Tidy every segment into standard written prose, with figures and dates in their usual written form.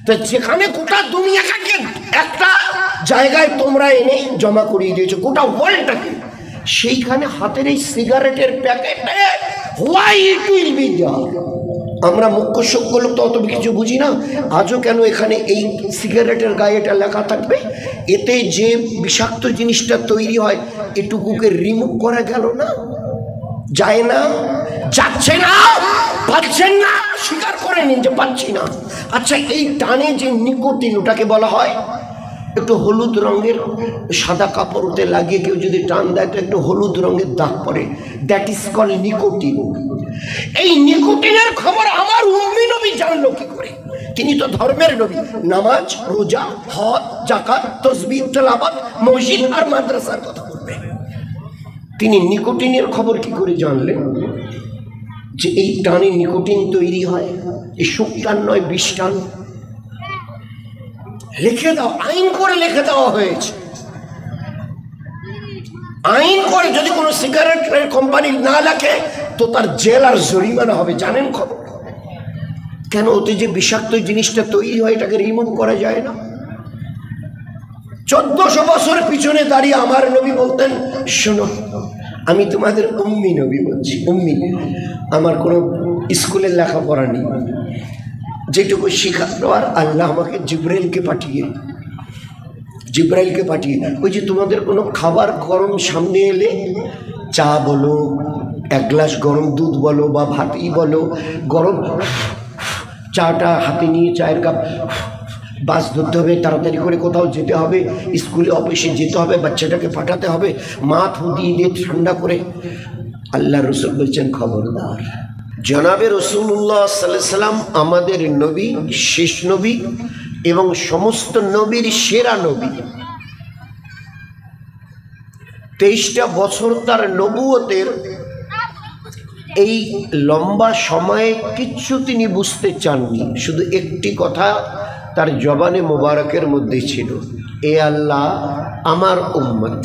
তো যেখানে গোটা দুনিয়াটাকে একটা জায়গায় তোমরা এনে জমা করিয়ে দিয়েছো, গোটা ওয়ার্ল্ডটাকে, সেইখানে হাতের এই সিগারেটের প্যাকেটে why it will be there. আমরা মুখ্য সভ্য লোক তো অত কিছু বুঝি না। আজও কেন এখানে এই সিগারেটের গায়ে এটা লেখা থাকবে? এতে যে বিষাক্ত জিনিসটা তৈরি হয় এটুকুকে রিমুভ করা গেল না, যায় না, যাচ্ছে না, পাচ্ছেন না, স্বীকার করে নিন যে পাচ্ছি না। আচ্ছা, এই টানে যে নিকোটিন, ওটাকে বলা হয়, একটু হলুদ রঙের সাদা কাপড়তে লাগিয়ে কেউ যদি টান দেয় তো একটু হলুদ রঙের দাগ পড়ে, দ্যাট ইজ কল্ড নিকোটিন। এই নিকোটিনের খবর আমার উম্মি নবী জানলো কি করে? তিনি তো ধর্মের নবী, নামাজ, রোজা, হজ, যাকাত, তাসবিহ, তেলাওয়াত, মসজিদ আর মাদ্রাসার কথা বলবে। তিনি নিকোটিনের খবর কি করে জানলেন যে এই টানে নিকোটিন তৈরি হয়? এই সুকটান নয়, বিষটান। লিখে দাও, আইন করে লিখে দেওয়া হয়েছে। আইন করে যদি কোনো সিগারেটের কোম্পানি না লেখে তো তার জেল আর জরিমানা হবে, জানেন খবর? কেন? ওতে যে বিষাক্ত জিনিসটা তৈরি হয় এটাকে রিমুভ করা যায় না। 1400 বছর পিছনে দাঁড়িয়ে আমার নবী বলতেন, শোনো, আমি তোমাদের উম্মি নবী বলছি। উম্মি, আমার কোনো স্কুলের লেখাপড়া নেই, যেটুকু শিখালো আর আল্লাহ আমাকে জিব্রাইলকে পাঠিয়ে ওই যে তোমাদের কোনো খাবার গরম সামনে এলে, চা বলো, এক গ্লাস গরম দুধ বলো বা ভাতই বলো, গরম চাটা হাতে নিয়ে চায়ের কাপ, বাস ধরতে হবে, তাড়াতাড়ি করে কোথাও যেতে হবে, স্কুলে অফিসে যেতে হবে, বাচ্চাটাকে পাঠাতে হবে, মা থু দিয়ে ঠান্ডা করে। আল্লাহ রসুল বলছেন, খবরদার। জনাবে রসুল্লাহ সাল্লাল্লাহু আলাইহি সাল্লাম আমাদের নবী, শেষ নবী এবং সমস্ত নবীর সেরা নবী। 23টা বছর তার নবুয়তের এই লম্বা সময়ে কিচ্ছু তিনি বুঝতে চাননি। শুধু একটি কথা তার জবানে মোবারকের মধ্যে ছিল, এ আল্লাহ, আমার উম্মত,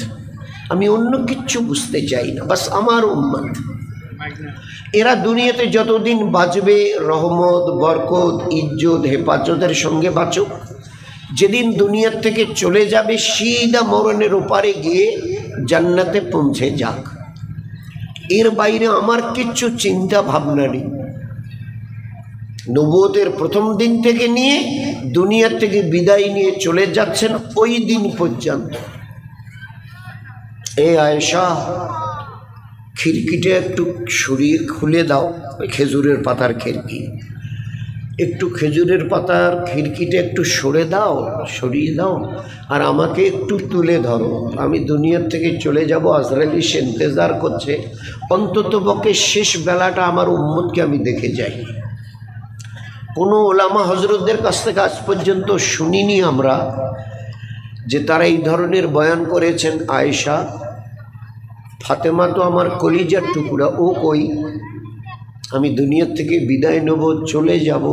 আমি অন্য কিচ্ছু বুঝতে চাই না, বাস আমার উম্মত। এরা দুনিয়াতে যতদিন বাঁচবে রহমত, বরকত, ইজ্জত, হেফাজতের সঙ্গে বাঁচুক। যেদিন দুনিয়ার থেকে চলে যাবে সিধা মরণের ওপারে গিয়ে জান্নাতে পৌঁছে যাক। এর বাইরে আমার কিচ্ছু চিন্তা ভাবনা নেই। নবুয়তের প্রথম দিন থেকে নিয়ে দুনিয়ার থেকে বিদায় নিয়ে চলে যাচ্ছেন ওই দিন পর্যন্ত। এ আয়েশা, খিড়কিটা একটু সরিয়ে খুলে দাও, ওই খেজুরের পাতার খিড়কি, একটু খেজুরের পাতার খিড়কিটা একটু সরিয়ে দাও আর আমাকে একটু তুলে ধরো। আমি দুনিয়ার থেকে চলে যাব, আজরাইল এসে ইন্তজার করছে, অন্তত পক্ষে শেষ বেলাটা আমার উম্মতকে আমি দেখে যাই। কোনো ওলামা হজরতদের কাছ থেকে আজ পর্যন্ত শুনিনি আমরা যে তারা এই ধরনের বয়ান করেছেন, আয়েশা, ফাতেমা তো আমার কলিজার টুকরা, ও কই, আমি দুনিয়ার থেকে বিদায় নেব, চলে যাব,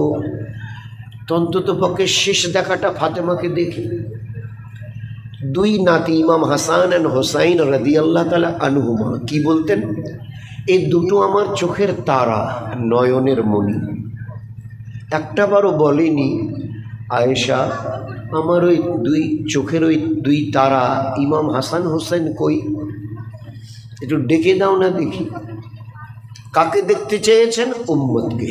অন্তত পক্ষে শেষ দেখাটা ফাতেমাকে দেখি। দুই নাতি ইমাম হাসান এন্ড হোসাইন রাদিয়াল্লাহু তাআলা আনহুমা কি বলতেন, এই দুটো আমার চোখের তারা, নয়নের মণি। একটাবারও বলেনি, আয়েশা, আমার ওই দুই চোখের ওই দুই তারা ইমাম হাসান হোসেন কই, একটু ডেকে দাও না দেখি। কাকে দেখতে চেয়েছেন? উম্মতকে।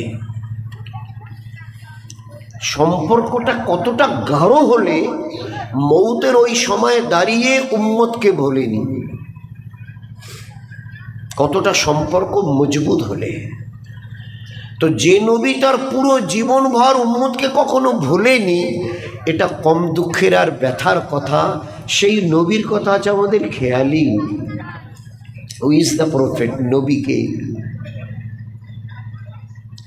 সম্পর্কটা কতটা গাঢ় হলে মৌতের ওই সময়ে দাঁড়িয়ে উম্মতকে ভোলেনি, কতটা সম্পর্ক মজবুত হলে। তো যে নবী তার পুরো জীবনভর উম্মতকে কখনো ভোলেনি, এটা কম দুঃখের আর ব্যথার কথা। সেই নবীর কথা আছে আমাদের খেয়ালই। Who is the prophet? নবীকে,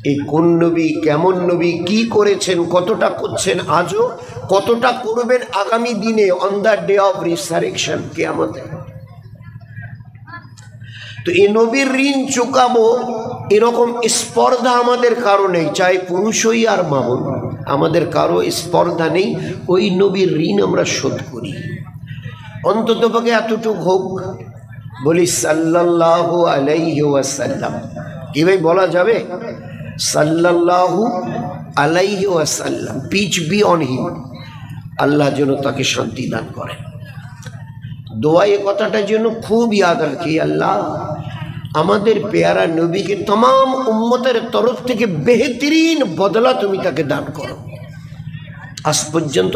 এই কোন নবী, কেমন নবী, কি করেছেন, কতটা করছেন আজও, কতটা করবেন আগামী দিনে, on the day of resurrection, কিয়ামতে। তো এই নবীর ঋণ চুকাবো এরকম স্পর্ধা আমাদের কারো নেই, চাই পুরুষ হই আর মামুন, আমাদের কারো স্পর্ধা নেই। ওই নবীর ঋণ আমরা শোধ করি। অন্তত পক্ষে এতটুকু হোক, বলি সাল্লাল্লাহু আলাইহি ওয়াসাল্লাম। কি ভাই বলা যাবে? সাল্লাল্লাহু আলাইহি ওয়াসাল্লাম, পিচ বি অন হিম, আল্লাহ যেন তাকে শান্তি দান করেন। দোয়া এ কথাটা যেন খুব ইয়াদ রাখি, আল্লাহ আমাদের পেয়ারা নবীকে तमाम উম্মতের তরফ থেকে বেহতরিন বদলা তুমি তাকে দান করো। আজ পর্যন্ত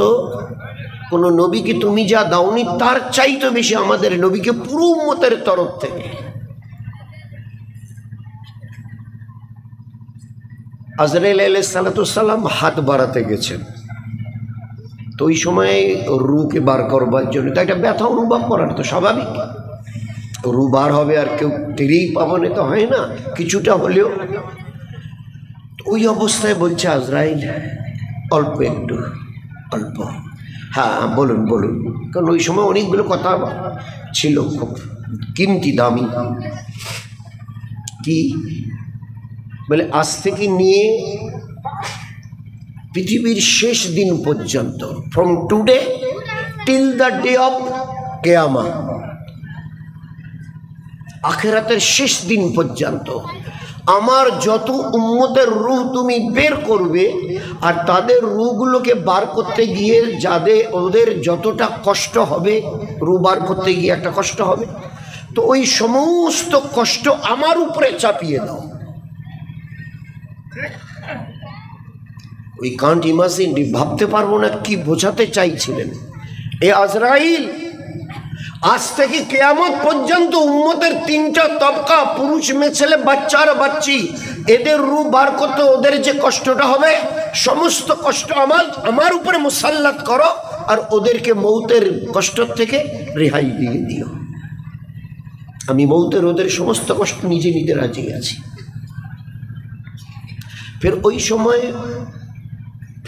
কোনো নবীকে তুমি যা দাওনি তার চাইতে বেশি আমাদের নবীকে পুরো উম্মতের তরফ থেকে। আজরাইল আলাইহিস সালাম হাত বাড়াতে গেছেন, তো ওই সময় রুকে বার করবার জন্য, তো একটা ব্যথা অনুভব করার তো স্বাভাবিক, রু বার হবে আর কেউ টেরেই পাবনে তো হয় না, কিছুটা হলেও। ওই অবস্থায় বলছে আজরাইল অল্প একটু, অল্প, হ্যাঁ বলুন বলুন, কারণ ওই সময় অনেকগুলো কথা ছিল খুব কিমতি দামি। কি বলে, আজ থেকে নিয়ে পৃথিবীর শেষ দিন পর্যন্ত, from today till the day of কিয়ামা, আখিরাতের শেষ দিন পর্যন্ত আমার যত উম্মতের রূহ তুমি বের করবে, আর তাদের রূহগুলোকে বার করতে গিয়ে ওদের যতটা কষ্ট হবে, রূহ বার করতে গিয়ে একটা কষ্ট হবে, তো ওই সমস্ত কষ্ট আমার উপরে চাপিয়ে দাও। উই কান্ট ইমাজিন, ভাবতে পারবো না কি বোঝাতে চাইছিলেন। এ আজরাইল, আজ থেকে কিয়ামত পর্যন্ত উম্মতের তিনটা তবকা, পুরুষ মেয়ে ছেলে বাচ্চা আর বাচ্চি, এদের রূহ বার করতে ওদের যে কষ্টটা হবে, সমস্ত কষ্ট আমার উপরে মুসাল্লাত করো, আর ওদেরকে মৌতের কষ্ট থেকে রেহাই দিয়ে দিও। আমি মৌতের ওদের সমস্ত কষ্ট নিজে নিতে রাজি আছি। ফের ওই সময়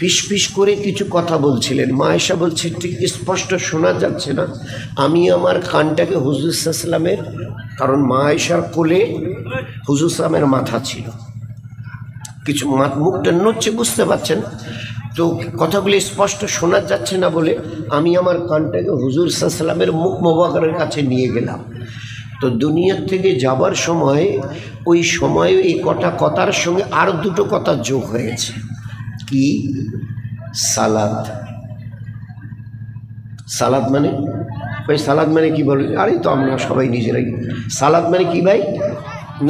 ফিস ফিস করে কিছু কথা বলছিলেন। মা আয়েশা বলছে ঠিক স্পষ্ট শোনা যাচ্ছে না, আমি আমার কানটাকে হুজুর সাল্লামের, কারণ মা আয়েশার কোলে হুজুর সাল্লামের মাথা ছিল, কিছু মুখটা নড়ছে, বুঝতে পারছেন, তো কথাগুলি স্পষ্ট শোনা যাচ্ছে না বলে আমি আমার কানটাকে হুজুর সাল্লামের মুখ মোবারকের কাছে নিয়ে গেলাম। তো দুনিয়ার থেকে যাবার সময় ওই সময়ে এই কথার সঙ্গে আর দুটো কথা যোগ হয়েছে। কি? সালাদ। সালাদ মানে, ভাই সালাদ মানে কি বলেন? আরে তো আমরা সবাই নিজেরাই, সালাদ মানে কি ভাই?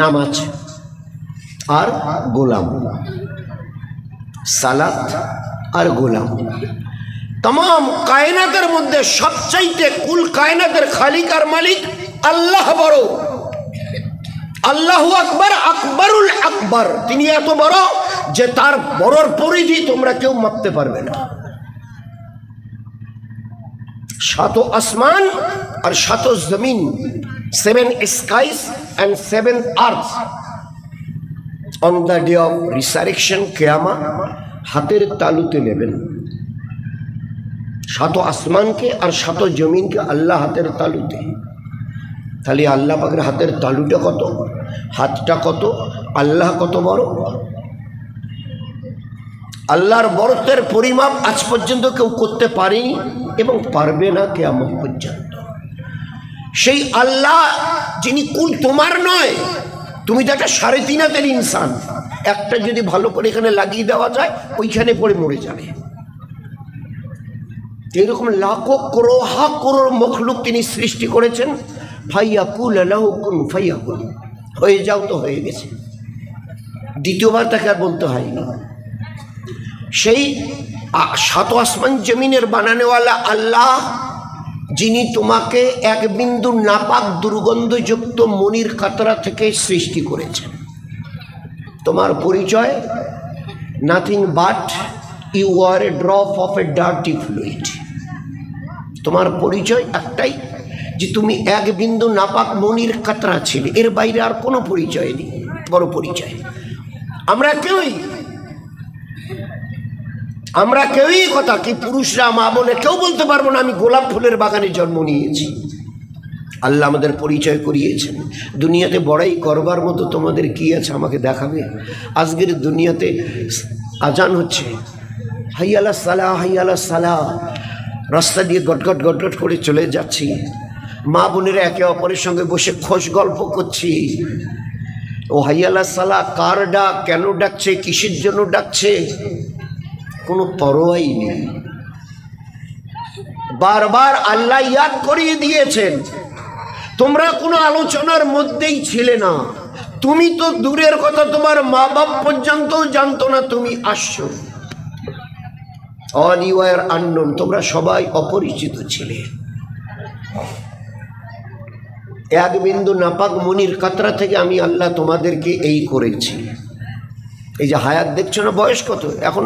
নামাজ আর গোলাম। সালাদ আর গোলাম। तमाम কায়নাতের মধ্যে সবচাইতে কুল কায়নাতের খালিক আর মালিক আল্লাহ বড়। আল্লাহু আকবার, আকবরুল আকবর। তিনি এত বড় যে তার বড়র পরিধি তোমরা কেউ মাপতে পারবে না। 7 আসমান আর 7 জমিন, 7 skies and 7 earths on the day of resurrection, কিয়ামা হাতের তালুতে নেবেন। 7 আসমানকে আর 7 জমিনকে আল্লাহ হাতের তালুতে। তাহলে আল্লাহ পাকের হাতের তালুটা কত, হাতটা কত, আল্লাহ কত বড়। আল্লাহর বড়ত্বের পরিমাপ আজ পর্যন্ত কেউ করতে পারেনি এবং পারবে না কিয়ামত পর্যন্ত। সেই আল্লাহ যিনি কুল তোমার নয়, তুমি তো একটা 3.5 হাতের ইনসান, একটা যদি ভালো করে এখানে লাগিয়ে দেওয়া যায় ওইখানে পড়ে মরে যাবে। এরকম লাখো করোড় করোড় মখলুক তিনি সৃষ্টি করেছেন। ফাইয়াকুল লাহু কুন ফাইয়াকুন, হয়ে যাও তো হয়ে গেছে, দ্বিতীয়বার তাকে আর বলতে হয়নি। সেই 7 আসমান জমিনের বানানোওয়ালা আল্লাহ যিনি তোমাকে এক বিন্দু নাপাক দুর্গন্ধযুক্ত মনির কাতরা থেকে সৃষ্টি করেছেন। তোমার পরিচয় nothing but you are a drop of a dirty fluid. তোমার পরিচয় একটাই যে তুমি এক বিন্দু নাপাক মনির কাতরা ছিলে, এর বাইরে আর কোনো পরিচয় নেই। বড় পরিচয়। আমরা কেউই কথা কি পুরুষরা মা বলে কেউ বলতে পারবো না আমি গোলাপ ফুলের বাগানে জন্ম নিয়েছি। আল্লাহ আমাদের পরিচয় করিয়েছেন। দুনিয়াতে বড়াই করবার মতো তোমাদের কি আছে আমাকে দেখাবে? আজকের দুনিয়াতে আজান হচ্ছে, হাইয়া আলাস সালাহ, হাইয়া আলাস সালাহ, রাস্তা দিয়ে গটগট গটগট করে চলে যাচ্ছি, মা বোনেরা একে অপরের সঙ্গে বসে খোশ গল্প করছি। ও হাইয়া আলাস সালাহ কার ডাক, কেন ডাকছে, কিসের জন্য ডাকছে, কোনো পরোয়াই নেই। বারবার আল্লাহ ইয়াদ করিয়ে দিয়েছেন, তোমরা কোনো আলোচনার মধ্যেই ছিলে না। তুমি তো দূরের কথা, তোমার মা বাপ পর্যন্ত জানতো না তুমি আসছো। অল ইউ আর আননোন, তোমরা সবাই অপরিচিত ছিলে। এক বিন্দু নাপাক মনির কাতরা থেকে আমি আল্লাহ তোমাদেরকে এই করেছি। এই যে হায়াত দেখছো না, বয়স কত এখন,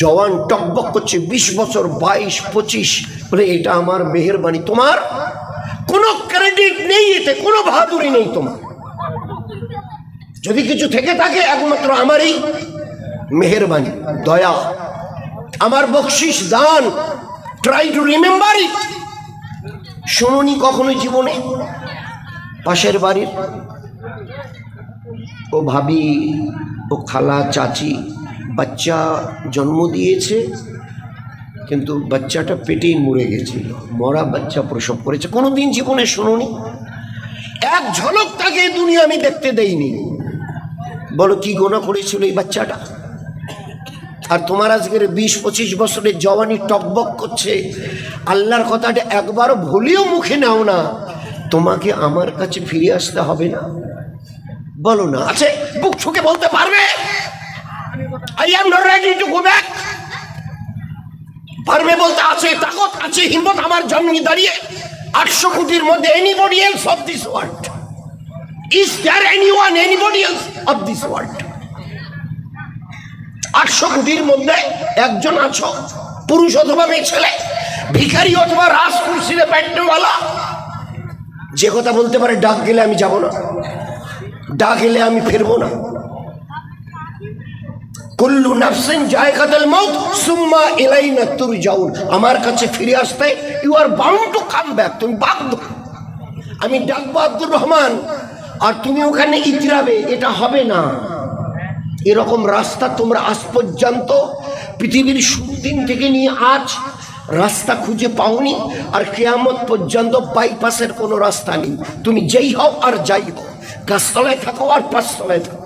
জওয়ান টকবক করছে, 20 বছর 22 25, বলে এটা আমার মেহেরবানি। তোমার কোনো ক্রেডিট নেই, এতে কোনো বাহাদুরি নেই তোমার। যদি কিছু থেকে থাকে একমাত্র আমারই মেহেরবানি, দয়া, আমার বকশিস, দান। Try to remember it. শুনুনি কখনো জীবনে? পাশের বাড়ির ও ভাবি, ও খালা, চাচি বাচ্চা জন্ম দিয়েছে, কিন্তু বাচ্চাটা পেটেই মরে গেছিল, মরা বাচ্চা প্রসব করেছে। কোনোদিন জীবনে শুনুনি? এক ঝলক তাকে দুনিয়া আমি দেখতে দেইনি। বলো কি গোনা করেছিল এই বাচ্চাটা? আর তোমার আজকের 20-25 বছরের জওয়ানি টকবক করছে, আল্লাহর কথাটা একবার ভুলেও মুখে নাও না, তোমাকে আমার কাছে ফিরে আসতে হবে না? বলো না, আছে বুক ঠুকে বলতে পারবে I am not ready to go back? পারবে বলতে? আছে তাকত, আছে হিম্মত আমার জন্মে দাঁড়িয়ে 800 কোটির মধ্যে anybody else of this world? Is there anyone, anybody else of this world? 800 কোটির মধ্যে একজন আছো, পুরুষ অথবা মেয়ে ছেলে, ভিখারি অথবা রাজকুর্সিতে ব্যাঠনেওয়ালা, যে কথা বলতে পারে ডাক গেলে আমি যাব না, ডাক এলে আমি ফিরবো না। কুল্লু নাফসিন যায়কাতুল মাউত সুম্মা ইলাইনা তুরজাউন, আমার কাছে ফিরে আসতে you are bound to come back, তুমি বাধ্য। আমি ডাকবো আব্দুর রহমান আর তুমি ওখানে ইতরাবে, এটা হবে না। এরকম রাস্তা তোমরা আজ পর্যন্ত পৃথিবীর শুরু দিন থেকে নিয়ে আজ রাস্তা খুঁজে পাওনি, আর কিয়ামত পর্যন্ত বাইপাসের কোনো রাস্তা নেই। তুমি যেই হও আর যাই হও, গাছতলায় থাকো আর পাঁচতলায় থাকো,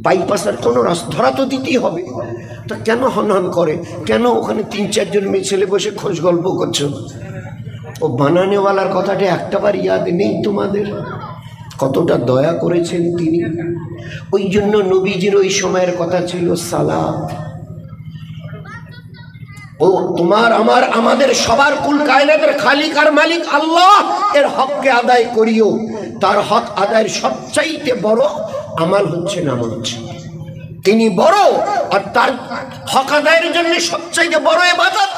বাইপাসের কোনো রাস্তা ধরা তো দিতেই হবে। তা কেন হনহন করে? কেন ওখানে 3-4 জন মেয়ে ছেলে বসে খোঁজ গল্প করছো? ও বানানেওয়ালার কথাটা একটাবার ইয়াদ নেই তোমাদের? কতটা দয়া করেছেন তিনি। ওই জন্য নবীজির ওই সময়ের কথা ছিল সালাত। ও তোমার আমার আমাদের সবার কুল কায়নাতের খালিক আর মালিক আল্লাহ, এর হককে আদায় করিও। তার হক আদায়ের সবচাইতে বড় আমাল হচ্ছে নামাজ। তিনি বড়, আর তার হক আদায়ের জন্য সবচাইতে বড় ইবাদত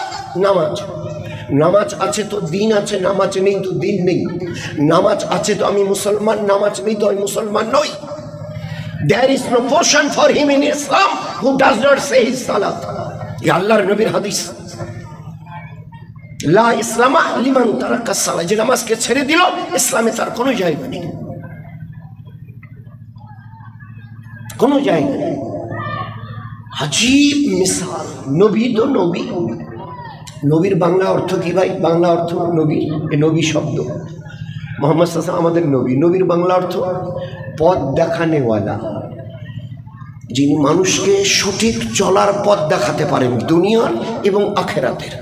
নামাজ। নামাজ আছে তো দিন আছে, নামাজ নেই তো দিন নেই। নামাজ আছে তো আমি মুসলমান, নামাজ নেই তো আমি মুসলমান নই। There is no portion for him in Islam who does not say his salat. ये আল্লাহর নবীর হাদিস। লা ইসলামা লিমান তারাকা সালাত, যে নামাজকে ছেড়ে দিল ইসলামে তার কোনো জায়গা নেই, কোনো জায়গা নেই। আজীব মিসাল। নবী তো নবী, নবীর বাংলা অর্থ কি ভাই? বাংলা অর্থ নবী, এ নবী শব্দ মোহাম্মদ সাল্লাল্লাহু আলাইহি ওয়াসাল্লাম আমাদের নবী। নবীর বাংলা অর্থ পথ দেখানেওয়ালা, যিনি মানুষকে সঠিক চলার পথ দেখাতে পারেন দুনিয়ার এবং আখেরাতের।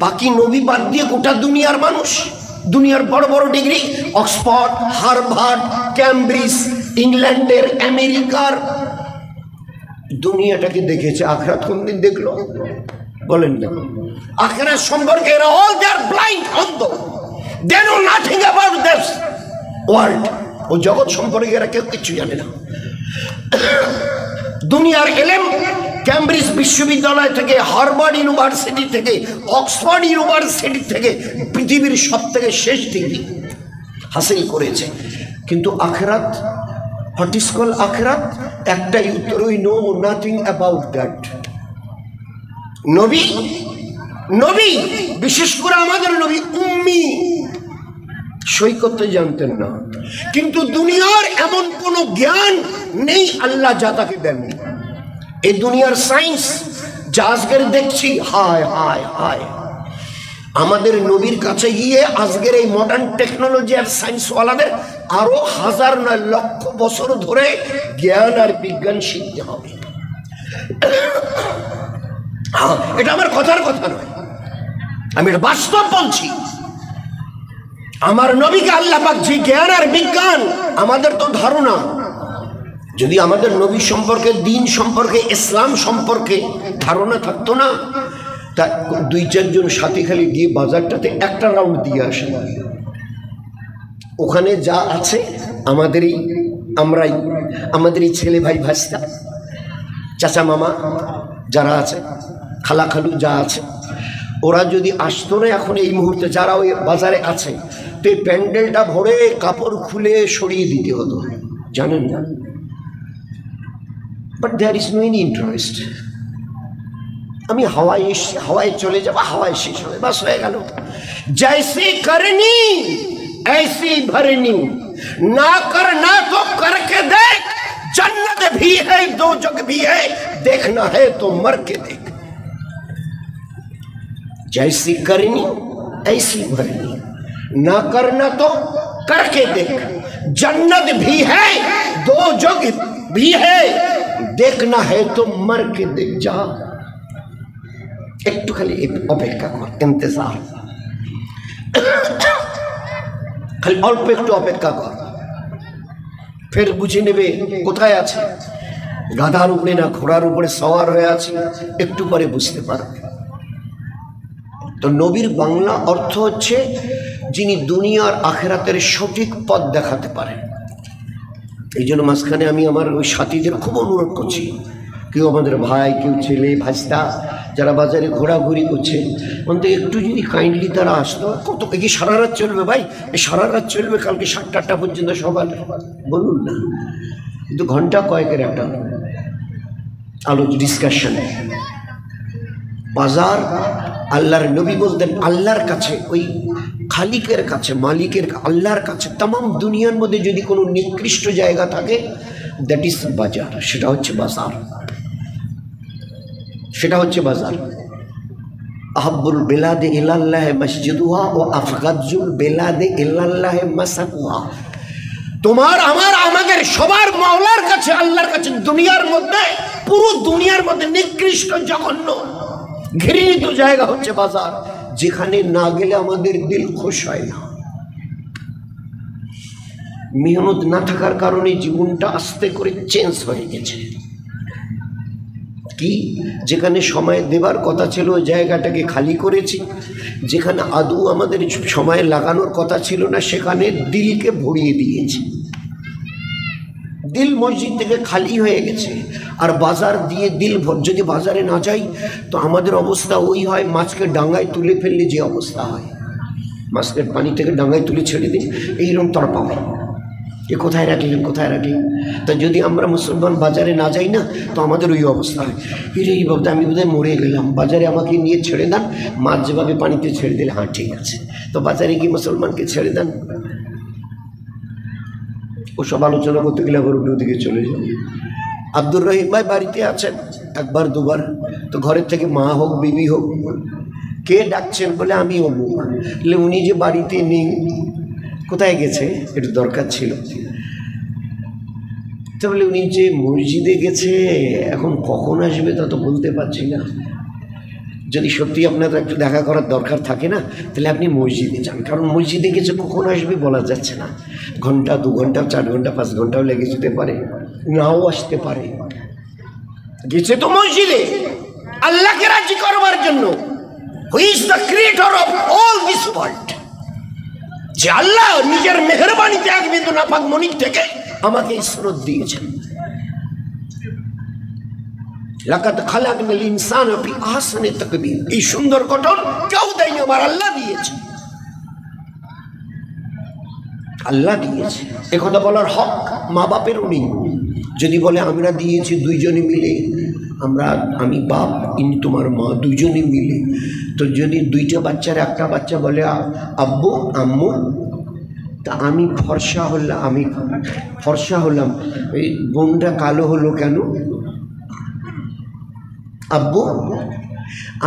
বাকি নবী বাদ দিয়ে গোটা দুনিয়ার মানুষ, দুনিয়ার বড় বড় ডিগ্রি, অক্সফোর্ড, হার্ভার্ড, ক্যামব্রিজ, ইংল্যান্ডের, আমেরিকার, দুনিয়াটাকে দেখেছে। আখেরাত কোনদিন দেখলো? বলেন না। আখেরাত সম্পর্কে এরা অল দে আর ব্লাইন্ড, অন্ধ। They know nothing about this world. ও জগৎ সম্পর্কে এরা কেউ কিছু জানে না। দুনিয়ার এলেম ক্যামব্রিজ বিশ্ববিদ্যালয় থেকে, হার্ভার্ড ইউনিভার্সিটি থেকে, অক্সফোর্ড ইউনিভার্সিটি থেকে পৃথিবীর সব থেকে শেষ ডিগ্রি হাসিল করেছে। কিন্তু আখেরাত, হোয়াট ইজ কল আখেরাত? একটাই উত্তর, we know nothing about that. নবী, নবী বিশেষ করে আমাদের নবী উম্মি, সই করতে জানতেন না। কিন্তু দুনিয়ার এমন কোনো জ্ঞান নেই আল্লাহ যা তাকে দেননি। এই দুনিয়ার সায়েন্স যা আজকের দেখছি, হায় হায় হায়, আমাদের নবীর কাছে গিয়ে আজকের এই মডার্ন টেকনোলজি আর সায়েন্সওয়ালাদের আরো হাজার নয় লক্ষ বছর ধরে জ্ঞান আর বিজ্ঞান শিখতে হবে। এটা আমার কথার কথা নয়, আমি এটা বাস্তব বলছি। আমার নবীকে আল্লাহ পাক যে জ্ঞান আর বিজ্ঞান, আমাদের তো ধারণা, যদি আমাদের নবী সম্পর্কে, দিন সম্পর্কে, ইসলাম সম্পর্কে ধারণা থাকতো না, তা 2-4 জন সাথী খালি গিয়ে বাজারটাতে একটা রাউন্ড দিয়ে আসে। ওখানে যা আছে আমাদেরই ছেলে ভাই ভাস্তা, চাচা মামা যারা আছে, খালা খালু যা আছে, ওরা যদি আসতো না এখন এই মুহূর্তে, যারা ওই বাজারে আছে, তো এই প্যান্ডেলটা ভরে কাপড় খুলে সরিয়ে দিতে হতো, জানেন না? But there is no any interest. আমি হাওয়ায় চলে যাবো, হাওয়ায় শেষ হবে, বাস হয়ে গেল। जैसी करनी ऐसी भरनी, ना करना तो करके देख, जन्नत भी है दोजख भी है, देखना है तो मर के देख। जैसी करनी ऐसी भरनी, ना करना तो करके देख, जन्नत भी है दोजख भी है, देखना है तो मर के देख। जा একটু খালি অপেক্ষা কর, ইন্তজার, খালি অল্প একটু অপেক্ষা কর, ফের বুঝে নেবে কোথায় আছে। গাধার উপরে না ঘোড়ার উপরে সওয়ার হয়ে আছে, একটু পরে বুঝতে পারবে। তো নবীর বাংলা অর্থ হচ্ছে যিনি দুনিয়ার আখেরাতের সঠিক পথ দেখাতে পারেন। এই জন্য মাঝখানে আমি আমার ওই সাথীদের খুব অনুরোধ করছি, কেউ আমাদের ভাই, কেউ ছেলে ভাস্তা যারা বাজারে ঘোরাঘুরি করছে, অন্তত একটু যদি কাইন্ডলি তারা আসতো। কত কি সারা রাত চলবে ভাই? সারা রাত চলবে, কালকে 7টা পর্যন্ত সকাল, বলুন না, কিন্তু ঘন্টা কয়েকের একটা ডিসকাশন। বাজার আল্লাহর নবী বলতেন আল্লাহর কাছে, ওই খালিকের কাছে, মালিকের, আল্লাহর কাছে তাম দুনিয়ার মধ্যে যদি কোনো নিকৃষ্ট জায়গা থাকে, দ্যাট ইজ বাজার, সেটা হচ্ছে বাজার, সেটা হচ্ছে বাজার। আহাব্বুল বেলাদে ইলাল্লাহ মসজিদুহা ও আফগাজুল বেলাদে ইলাল্লাহ মাসাকুহা। তোমার আমার আমাদের সবার মাওলার কাছে, আল্লাহর কাছে দুনিয়ার মধ্যে, পুরো দুনিয়ার মধ্যে নিকৃষ্ট জঘন্য ঘৃণিত জায়গা হচ্ছে বাজার, যেখানে না গেলে আমাদের দিল খুশ হয় না। মেহনত না থাকার কারণে জীবনটা আস্তে করে চেঞ্জ হয়ে গেছে। কি, যেখানে সময় দেবার কথা ছিল ওই জায়গাটাকে খালি করেছি, যেখানে আদৌ আমাদের সময় লাগানোর কথা ছিল না সেখানে দিলকে ভরিয়ে দিয়েছি। দিল মসজিদ থেকে খালি হয়ে গেছে, আর বাজার দিয়ে দিল যদি বাজারে না যাই তো আমাদের অবস্থা ওই হয়, মাছকে ডাঙায় তুলে ফেললে যে অবস্থা হয়, মাছকে পানি থেকে ডাঙায় তুলে ছেড়ে দিন, এইরকম তরপা হয়, এ কোথায় রাখলেন কোথায় রাখলেন। তা যদি আমরা মুসলমান বাজারে না যাই না তো আমাদের ওই অবস্থা হয়, এই বাবদা আমি বোধহয় মরে গেলাম, বাজারে আমাকে নিয়ে ছেড়ে দেন, মাছ যেভাবে পানিতে ছেড়ে দিলে হ্যাঁ ঠিক আছে, তো বাজারে গিয়ে মুসলমানকে ছেড়ে দেন। ওসব আলোচনা করতে গেলে আবার উল্টো দিকে চলে যাবে। আব্দুর রহিম ভাই বাড়িতে আছেন, একবার দুবার, তো ঘরের থেকে মা হোক বিবি হোক, কে ডাকছেন বলে আমি অমুক, বলে উনি যে বাড়িতে নেই, কোথায় গেছে, একটু দরকার ছিল, তো বলে উনি যে মসজিদে গেছে, এখন কখন আসবে তা তো বলতে পারছি না। যদি সত্যি আপনাদের একটু দেখা করার দরকার থাকে না, তাহলে আপনি মসজিদে যান, কারণ মসজিদে গেছে কখন আসবে বলা যাচ্ছে না, ঘন্টা 2 ঘন্টা 4 ঘন্টা 5 ঘন্টাও লেগে যেতে পারে, নাও আসতে পারে। গেছে তো মসজিদে আল্লাহকে রাজি করবার জন্য। Who is the creator of all this world, যে আল্লাহ নিজের মেহেরবানিতে এক বিন্দু নাপাক মনি থেকে আমাকে ইসরত দিয়েছেন। লাকাদ খালাকনাল ইনসানা ফি আহসানি তাকবীর, এই সুন্দর গঠন কেউ দেয়নি, আমার আল্লাহ দিয়েছে, আল্লাহ দিয়েছে। একথা বলার হক মা বাপেরও নেই। যদি বলে আমরা দিয়েছি দুইজনে মিলে, আমি বাপ ইনি তোমার মা, দুইজনে মিলে, তো যদি 2টা বাচ্চার একটা বাচ্চা বলে আব্বু আম্মু, তা আমি ফর্সা হলাম, এই বোনটা কালো হলো কেন? আব্বু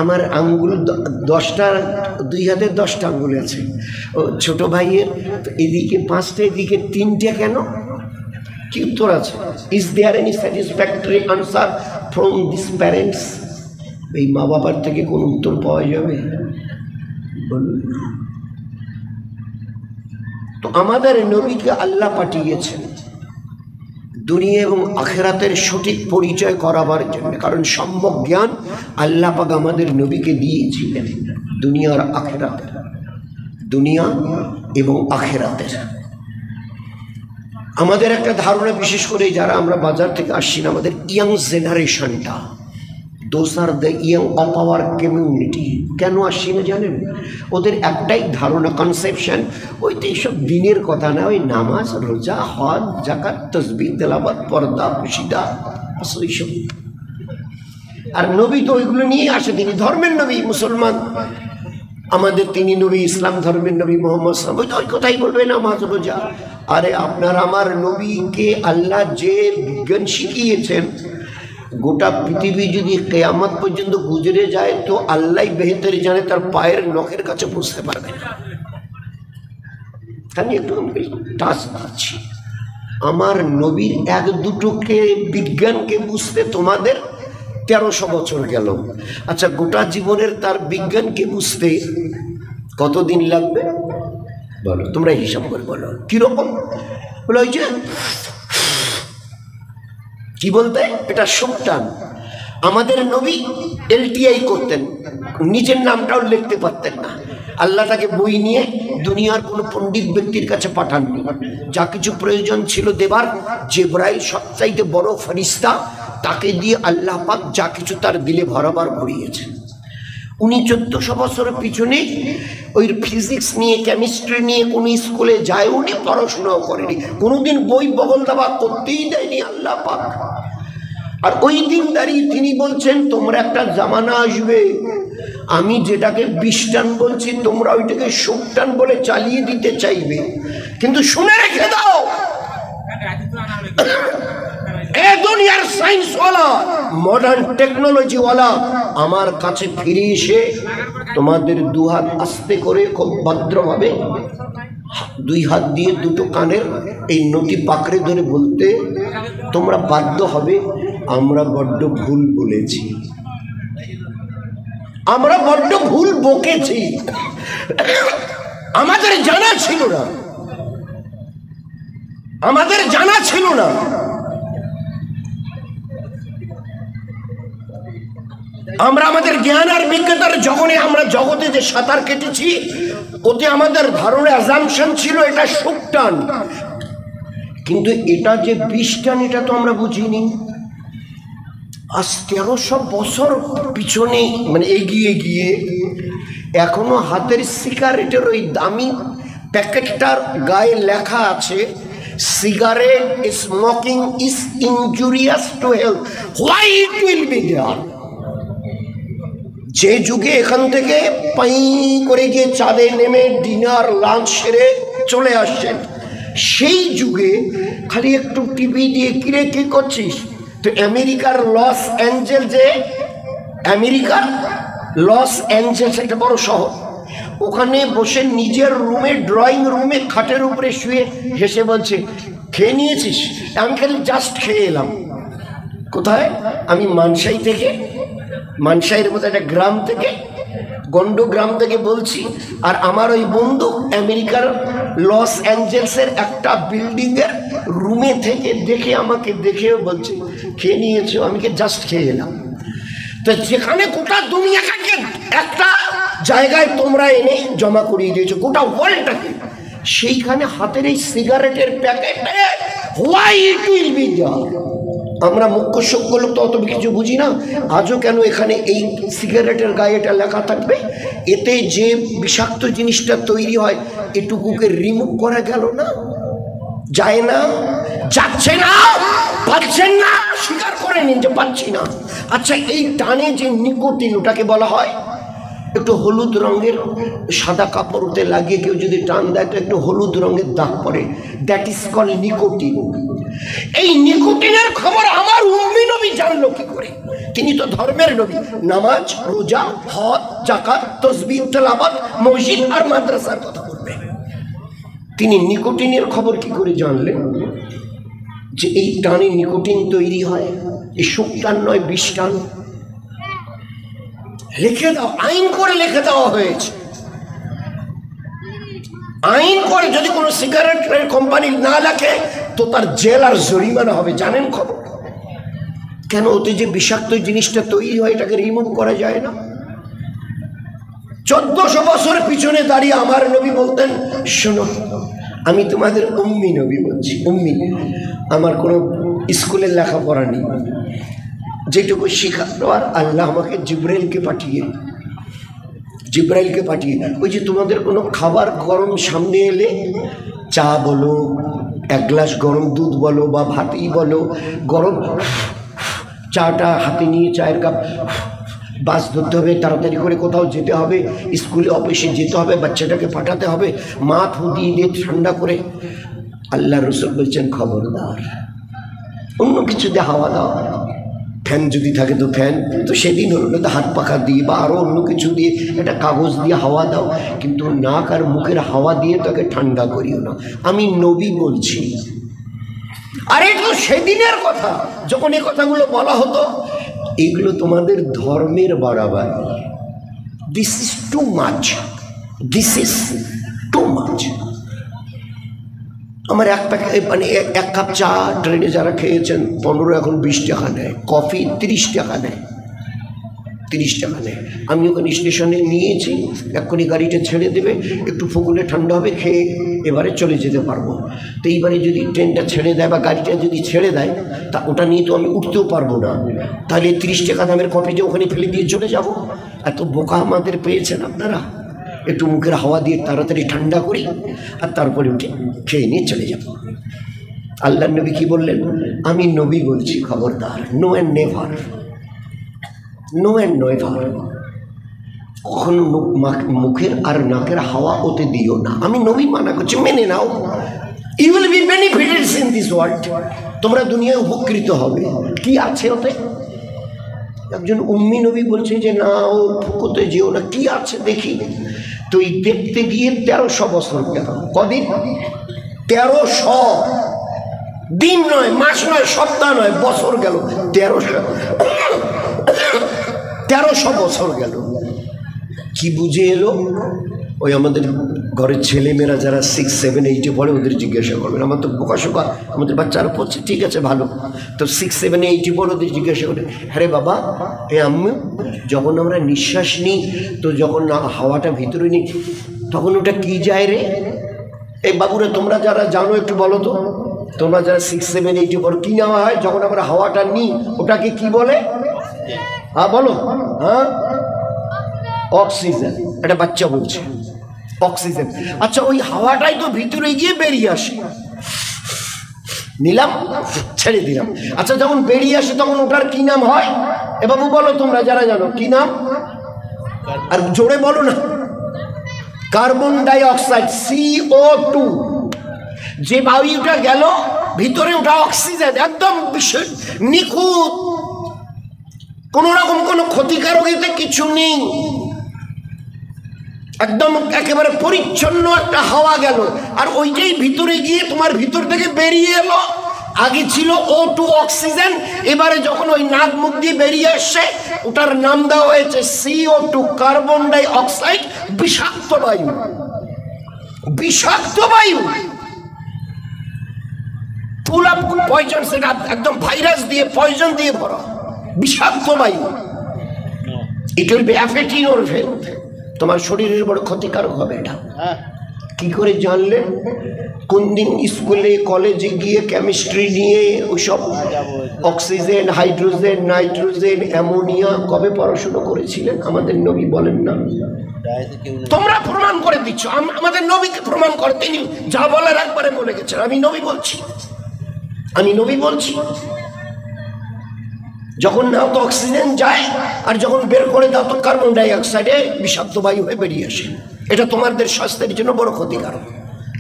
আমার আঙ্গুল 10টা, 2 হাতে 10টা আঙ্গুল আছে, ও ছোট ভাইয়ের এদিকে 5টা এদিকে 3টে কেন? কি উত্তর আছে? Is there any satisfactory answer from this parents, এই মা বাবার থেকে কোন উত্তর পাওয়া যাবে বলুন? তো আমাদের নবীকে আল্লাহ পাঠিয়েছেন দুনিয়া এবং আখিরাতের সঠিক পরিচয় করাবার জন্য, কারণ সম্যক জ্ঞান আল্লাহ পাক আমাদের নবীকে দিয়েছিলেন দুনিয়ার আখিরাতের, দুনিয়া এবং আখিরাতের। আমাদের একটা ধারণা, বিশেষ করে যারা আমরা বাজার থেকে আসছি না, আমাদের ইয়াং জেনারেশনটা, those are the young of our community. কেন আসছি না জানেন? ওদের একটাই ধারণা, কনসেপশন, ওই তো এইসব দিনের কথা না, ওই নামাজ, রোজা, হজ, জাকাত, তসবিহ, তেলাওয়াত, পর্দা, পুশিদা, ওইসব। আর নবী তো ওইগুলো নিয়ে আসে, তিনি ধর্মের নবী, মুসলমান আমাদের, তিনি নবী, ইসলাম ধর্মের নবী মোহাম্মদ সাল্লাল্লাহু আলাইহি ওয়াসাল্লাম। ওই কথাই বলবে নামাজ, রোজা। আরে আপনার আমার নবীকে আল্লাহ যে বিজ্ঞান শিখিয়েছেন, গোটা পৃথিবী যদি কিয়ামত পর্যন্ত গুজরে যায় তো আল্লাহ বেহতর জানে, তার পায়ের নখের কাছে বুঝতে পারবে না। আমি একটু টাচ দিচ্ছি, আমার নবীর এক দুটোকে বিজ্ঞানকে বুঝতে তোমাদের 1300 বছর গেল। আচ্ছা, গোটা জীবনের তার বিজ্ঞানকে বুঝতে কতদিন লাগবে বলো? তোমরা হিসাব করে বলো কিরকম। বলো ওই যে কি বলতে, এটা সুলতান। আমাদের নবী এলটিআই করতেন, নিজের নামটাও লিখতে পারতেন না। আল্লাহ তাকে বই নিয়ে দুনিয়ার কোনো পণ্ডিত ব্যক্তির কাছে পাঠাননি। যা কিছু প্রয়োজন ছিল দেবার, জিবরাইল সবচাইতে বড় ফেরেশতা, তাকে দিয়ে আল্লাহ পাক যা কিছু তার দিলে ভরাবার ভরিয়েছেন। উনি 1400 বছরের পিছনে ওই ফিজিক্স নিয়ে, কেমিস্ট্রি নিয়ে কোন স্কুলে যায় উনি, পড়াশোনাও করেনি, কোনোদিন বই বগল দাবা করতেই দেয়নি আল্লাহ পাক। আর ওই দিন দাঁড়িয়ে তিনি বলছেন, তোমরা একটা জামানা আসবে, আমি যেটাকে 20 টান বলছি তোমরা ওইটাকে 70 টান বলে চালিয়ে দিতে চাইবে। কিন্তু শুনে রেখে দাও, এ দুনিয়ার সায়েন্সওয়ালা, মডার্ন টেকনোলজিওয়ালা আমার কাছে ফিরে এসে তোমাদের দুহাত আস্তে করে খুব ভদ্রভাবে, 2 হাত দিয়ে দুটো কানের এই নটি পাকড়ে ধরে বলতে তোমরা বাধ্য হবে, আমরা বড্ড ভুল বলেছি, আমরা বড্ড ভুল বকেছি, আমাদের জানা ছিল না, আমাদের জানা ছিল না। আমরা আমাদের জ্ঞান আর বিজ্ঞতার জগতে যে সাঁতার কেটেছি, ওতে আমাদের ধারণা অ্যাজাম্পশন ছিল এটা 70 টান, কিন্তু এটা যে 20 টান এটা তো আমরা বুঝিনি। আজ 1300 বছর পিছনে মানে এগিয়ে গিয়ে এখনো হাতের সিগারেটের ওই দামি প্যাকেটটার গায়ে লেখা আছে, cigarette smoking is injurious to health, why it will be there. যে যুগে এখান থেকে পাই করে গিয়ে চাঁদে নেমে ডিনার লাঞ্চ সেরে চলে আসছেন, সেই যুগে খালি একটু টিভি দিয়ে কিরে কি করছিস, তো আমেরিকার লস অ্যাঞ্জেলস একটা বড় শহর, ওখানে বসে নিজের রুমে, ড্রয়িং রুমে খাটের উপরে শুয়ে হেসে বলছে, খেয়ে নিয়েছিস? আমি খালি জাস্ট খেয়ে এলাম। কোথায়? আমি মানসাই থেকে, মানসাইয়ের মতো একটা গ্রাম থেকে, গন্ড গ্রাম থেকে বলছি। আর আমার ওই বন্ধু আমেরিকার লস অ্যাঞ্জেলসের একটা বিল্ডিংয়ের রুমে থেকে দেখে আমাকে দেখেও বলছে খেয়ে নিয়েছো? আমি জাস্ট খেয়ে এলাম। তো যেখানে গোটা দুনিয়াটাকে একটা জায়গায় তোমরা এনে জমা করিয়ে দিয়েছো, গোটা ওয়ার্ল্ডটাকে, সেইখানে হাতের এই সিগারেটের প্যাকেটে why it will be there. আমরা মুখ্য সভ্য লোক তো অত কিছু বুঝি না। আজও কেন এখানে এই সিগারেটের গায়ে এটা লেখা থাকবে? এতে যে বিষাক্ত জিনিসটা তৈরি হয় এটুকুকে রিমুভ করা গেল না, যায় না, যাচ্ছে না, পাচ্ছেন না, স্বীকার করে নিন যে পাচ্ছি না। আচ্ছা, এই টানে যে নিকোটিন, ওটাকে বলা হয়, একটু হলুদ রঙের সাদা কাপড়তে লাগিয়ে কেউ যদি টান দেয় তো একটু হলুদ রঙের দাগ পড়ে, দ্যাট ইজ কল নিকোটিন। এই নিকোটিনের খবর আমার উম্মি নবী জানলো কি করে? তিনি তো ধর্মের নবী, নামাজ, রোজা, হজ, যাকাত, তাসবিহ, তেলাওয়াত, মসজিদ আর মাদ্রাসার কথা বলবেন। তিনি নিকোটিনের খবর কি করে জানলেন যে এই টানে নিকোটিন তৈরি হয়? এই সুক্তান নয়, বিষটান লিখে দাও, আইন করে লিখে দেওয়া হয়েছে। আইন করে যদি কোনো সিগারেটের কোম্পানি না লেখে তো তার জেল আর জরিমানা হবে। জানেন খবর? কেন? ওতে যে বিষাক্ত জিনিসটা তৈরি হয় এটাকে রিমুভ করা যায় না। 1400 বছর পিছনে দাঁড়িয়ে আমার নবী বলতেন, শোনো আমি তোমাদের উম্মি নবী বলছি, উম্মি, আমার কোনো স্কুলের লেখাপড়া নেই, যেটুকু শিখালো আর আল্লাহ আমাকে জিব্রাইলকে পাঠিয়ে ওই যে তোমাদের কোনো খাবার গরম সামনে এলে, চা বলো, এক গ্লাস গরম দুধ বলো বা ভাতই বলো, গরম চাটা হাতে নিয়ে চায়ের কাপ, বাস ধরতে হবে, তাড়াতাড়ি করে কোথাও যেতে হবে, স্কুলে অফিসে যেতে হবে, বাচ্চাটাকে পাঠাতে হবে, মা থু দিয়ে ঠান্ডা করে। আল্লাহ রসুল বলছেন খবরদার, অন্য কিছু দিয়ে হাওয়া দাও, ফ্যান যদি থাকে তো ফ্যান, তো সেদিন হলো না তো হাত পাখা দিয়ে বা আরও অন্য কিছু দিয়ে, একটা কাগজ দিয়ে হাওয়া দাও, কিন্তু নাক আর মুখের হাওয়া দিয়ে তাকে ঠান্ডা করিও না। আমি নবী বলছি। আরে তো সেদিনের কথা, যখন এই কথাগুলো বলা হতো, এগুলো তোমাদের ধর্মের বাড়াবার। This is too much, this is too much. আমার এক প্যাকেট মানে এক কাপ চা ট্রেনে যারা খেয়েছেন 15, এখন 20 টাকা নেয়। কফি 30 টাকা নেয়, 30 টাকা নেয়। আমি ওখানে স্টেশনে নিয়েছি, এক্ষুনি গাড়িটা ছেড়ে দেবে, একটু ফুগুলে ঠান্ডা হবে, খেয়ে এবারে চলে যেতে পারবো। তো এইবারে যদি ট্রেনটা ছেড়ে দেয় বা গাড়িটা যদি ছেড়ে দেয়, তা ওটা নিয়ে তো আমি উঠতেও পারবো না। তাহলে 30 টাকা দামের কফি যে ওখানে ফেলে দিয়ে চলে যাব। এত বোকা আমাদের পেয়েছেন আপনারা। একটু মুখের হাওয়া দিয়ে তাড়াতাড়ি ঠান্ডা করি আর তারপরে উঠে খেয়ে নিয়ে চলে যাব। আল্লাহ নবী কি বললেন? আমি নবী বলছি, খবরদার, no and never, no and never, কখনো মুখের আর নাকের হাওয়া ওতে দিও না। আমি নবী মানা করছি, মেনে নাও। You will be benefited in this world, তোমরা দুনিয়ায় উপকৃত হবে। কি আছে ওতে? একজন উম্মি নবী বলছে যে না, ও ফুকোতে যেও না। কি আছে দেখি? তো এই দেখতে গিয়ে 1300 বছর গেল। কদিন? 1300 দিন নয়, মাস নয়, সপ্তাহ নয়, বছর গেল। 1300 বছর গেল। কি বুঝে এলো? ওই আমাদের ঘরের ছেলেমেয়েরা যারা 6, 7, 8-এ পড়ে ওদের জিজ্ঞাসা করবেন। আমার তো বোকাশোকা, আমাদের বাচ্চারা পড়ছে, ঠিক আছে ভালো, তো 6, 7, 8-এ পড়ে ওদের জিজ্ঞাসা করে, হ্যাঁ বাবা, এ আম্মু, যখন আমরা নিঃশ্বাস নিই তো যখন হাওয়াটা ভিতরে নিই তখন ওটা কি যায় রে? এই বাবুরা তোমরা যারা জানো একটু বলো তো, তোমরা যারা 6, 7, 8-এ পড়ো, কি নেওয়া হয় যখন আমরা হাওয়াটা নিই? ওটাকে কি বলে? হ্যাঁ বলো। হ্যাঁ, অক্সিজেন। এটা বাচ্চা বলছে, অক্সিজেন। আচ্ছা, ওই হাওয়াটাই তো ভিতরে গিয়ে বেরিয়ে আসে। নিলাম, ছেড়ে দিলাম। আচ্ছা, যখন বেরিয়ে আসে তখন ওটার কি নাম হয়? এ বাবু বলো, তোমরা যারা জানো, কি নাম? আর জোরে বলো না। Carbon die oxide, CO2। যে বায়ুটা গেল ভিতরে, ওটা অক্সিজেন, একদম নিখুঁত, কোন রকম কোনো ক্ষতিকারক এতে কিছু নেই, একদম একেবারে পরিচ্ছন্ন একটা হাওয়া গেল। আর ওইটাই ভিতরে গিয়ে তোমার ভিতর থেকে বেরিয়ে এলো। আগে ছিল O2 অক্সিজেন, এবারে যখন ওই নাক মুখ দিয়ে বেরিয়ে আসছে ওটার নাম দেওয়া হয়েছে CO2, কার্বন ডাই অক্সাইড। বিষাক্ত বায়ু, বিষাক্ত বায়ু, ফুল অফ পয়জন। সেটা একদম ভাইরাস দিয়ে, পয়জন দিয়ে ভরা বিষাক্ত বায়ু। ইট will B affecting your health, তোমার শরীরের বড় ক্ষতিকারক হবে এটা। কি করে জানলেন? কোন দিন স্কুলে কলেজে গিয়ে কেমিস্ট্রি নিয়ে ওইসব অক্সিজেন, হাইড্রোজেন, নাইট্রোজেন, অ্যামোনিয়া কবে পড়াশুনো করেছিলেন? আমাদের নবী বলেন না? তোমরা প্রমাণ করে দিচ্ছ। আমাদের নবীকে প্রমাণ করে, তিনি যা বলার একবারে বলে গেছেন। আমি নবী বলছি, আমি নবী বলছি। যখন নাও তো অক্সিজেন যায়, আর যখন বের করে দাও তো কার্বন ডাই অক্সাইডে বিষাক্ত বায়ু হয়ে বেরিয়ে আসে। এটা তোমাদের স্বাস্থ্যের জন্য বড় ক্ষতিকারক।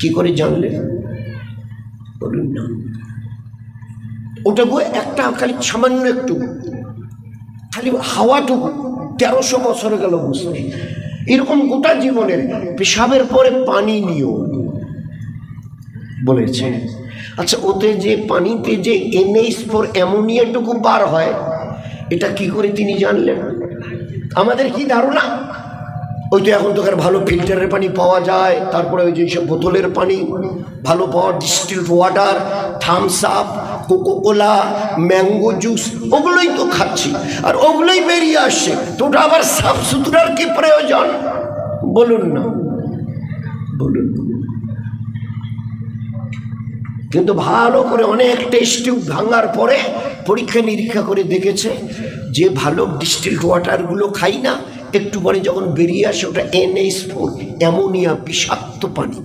কি করে জানলে? বলুন না। ওটা একটা খালি সামান্য একটু, খালি হাওয়াটুকু 1300 বছর গেল বুঝতে। এরকম গোটা জীবনের পেশাবের পরে পানি নিও বলেছে। আচ্ছা, ওতে যে পানিতে যে NH4 অ্যামোনিয়াটুকু বার হয়, এটা কি করে তিনি জানলেন? আমাদের কি ধারণা? ওই তো এখন তো ভালো ফিল্টারের পানি পাওয়া যায়, তারপরে ওই যে সব বোতলের পানি ভালো পাওয়া, distilled water, Thums Up, Coca Cola, mango juice, ওগুলোই তো খাচ্ছি আর ওগুলোই বেরিয়ে আসছে। তো ওটা আবার সাফ সুতরার কি প্রয়োজন? বলুন না, বলুন। কিন্তু ভালো করে অনেক টেস্ট টিউব ভাঙার পরে পরীক্ষা নিরীক্ষা করে দেখেছে যে ভালো ডিস্টিলড ওয়াটারগুলো খাই না, একটু পরে যখন বেরিয়ে আসে ওটা NH4 অ্যামোনিয়া, বিষাক্ত পানি।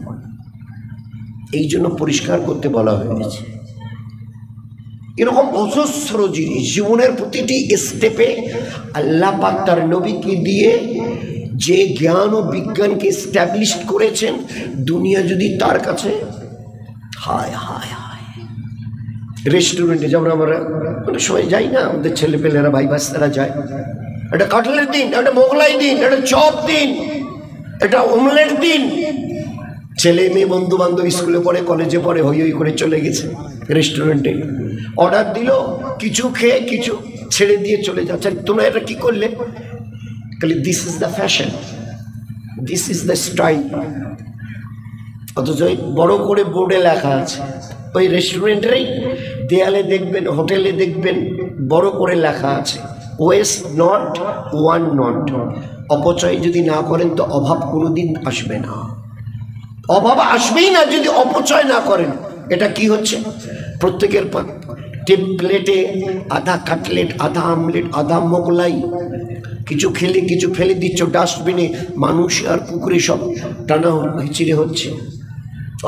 এই জন্য পরিষ্কার করতে বলা হয়েছে। এরকম অজস্র জিনিস জীবনের প্রতিটি স্টেপে আল্লাহ পাক তার নবীকে দিয়ে যে জ্ঞান ও বিজ্ঞানকে এস্টাবলিশ করেছেন, দুনিয়া যদি তার কাছে, হায় হায় হায়। রেস্টুরেন্টে যেমন আমরা অনেক সময় যাই না, আমাদের ছেলেপেলেরা ভাই বাচ্চারা যায়, একটা কাটলেট দিন, একটা মোগলাই দিন, একটা চপ দিন, একটা অমলেট দিন। ছেলে মেয়ে বন্ধু বান্ধব স্কুলে পড়ে, কলেজে পড়ে, হই হই করে চলে গেছে রেস্টুরেন্টে, অর্ডার দিল, কিছু খেয়ে কিছু ছেড়ে দিয়ে চলে যাচ্ছে। তোমরা এটা কি করলে? খালি this is the fashion, this is the style. অথচ বড় করে বোর্ডে লেখা আছে, ওই রেস্টুরেন্টেরই দেয়ালে দেখবেন, হোটেলে দেখবেন বড় করে লেখা আছে, ওয়েস্ট নট, ওয়ান নট। অপচয় যদি না করেন তো অভাব কোনোদিন আসবে না, অভাব আসবেই না যদি অপচয় না করেন। এটা কি হচ্ছে? প্রত্যেকের প্লেটে আধা কাটলেট, আধা আমলেট, আধা মোগলাই, কিছু খেলে কিছু ফেলে দিচ্ছ ডাস্টবিনে, মানুষ আর পুকুরে সব টানা হিচিড়ে হচ্ছে।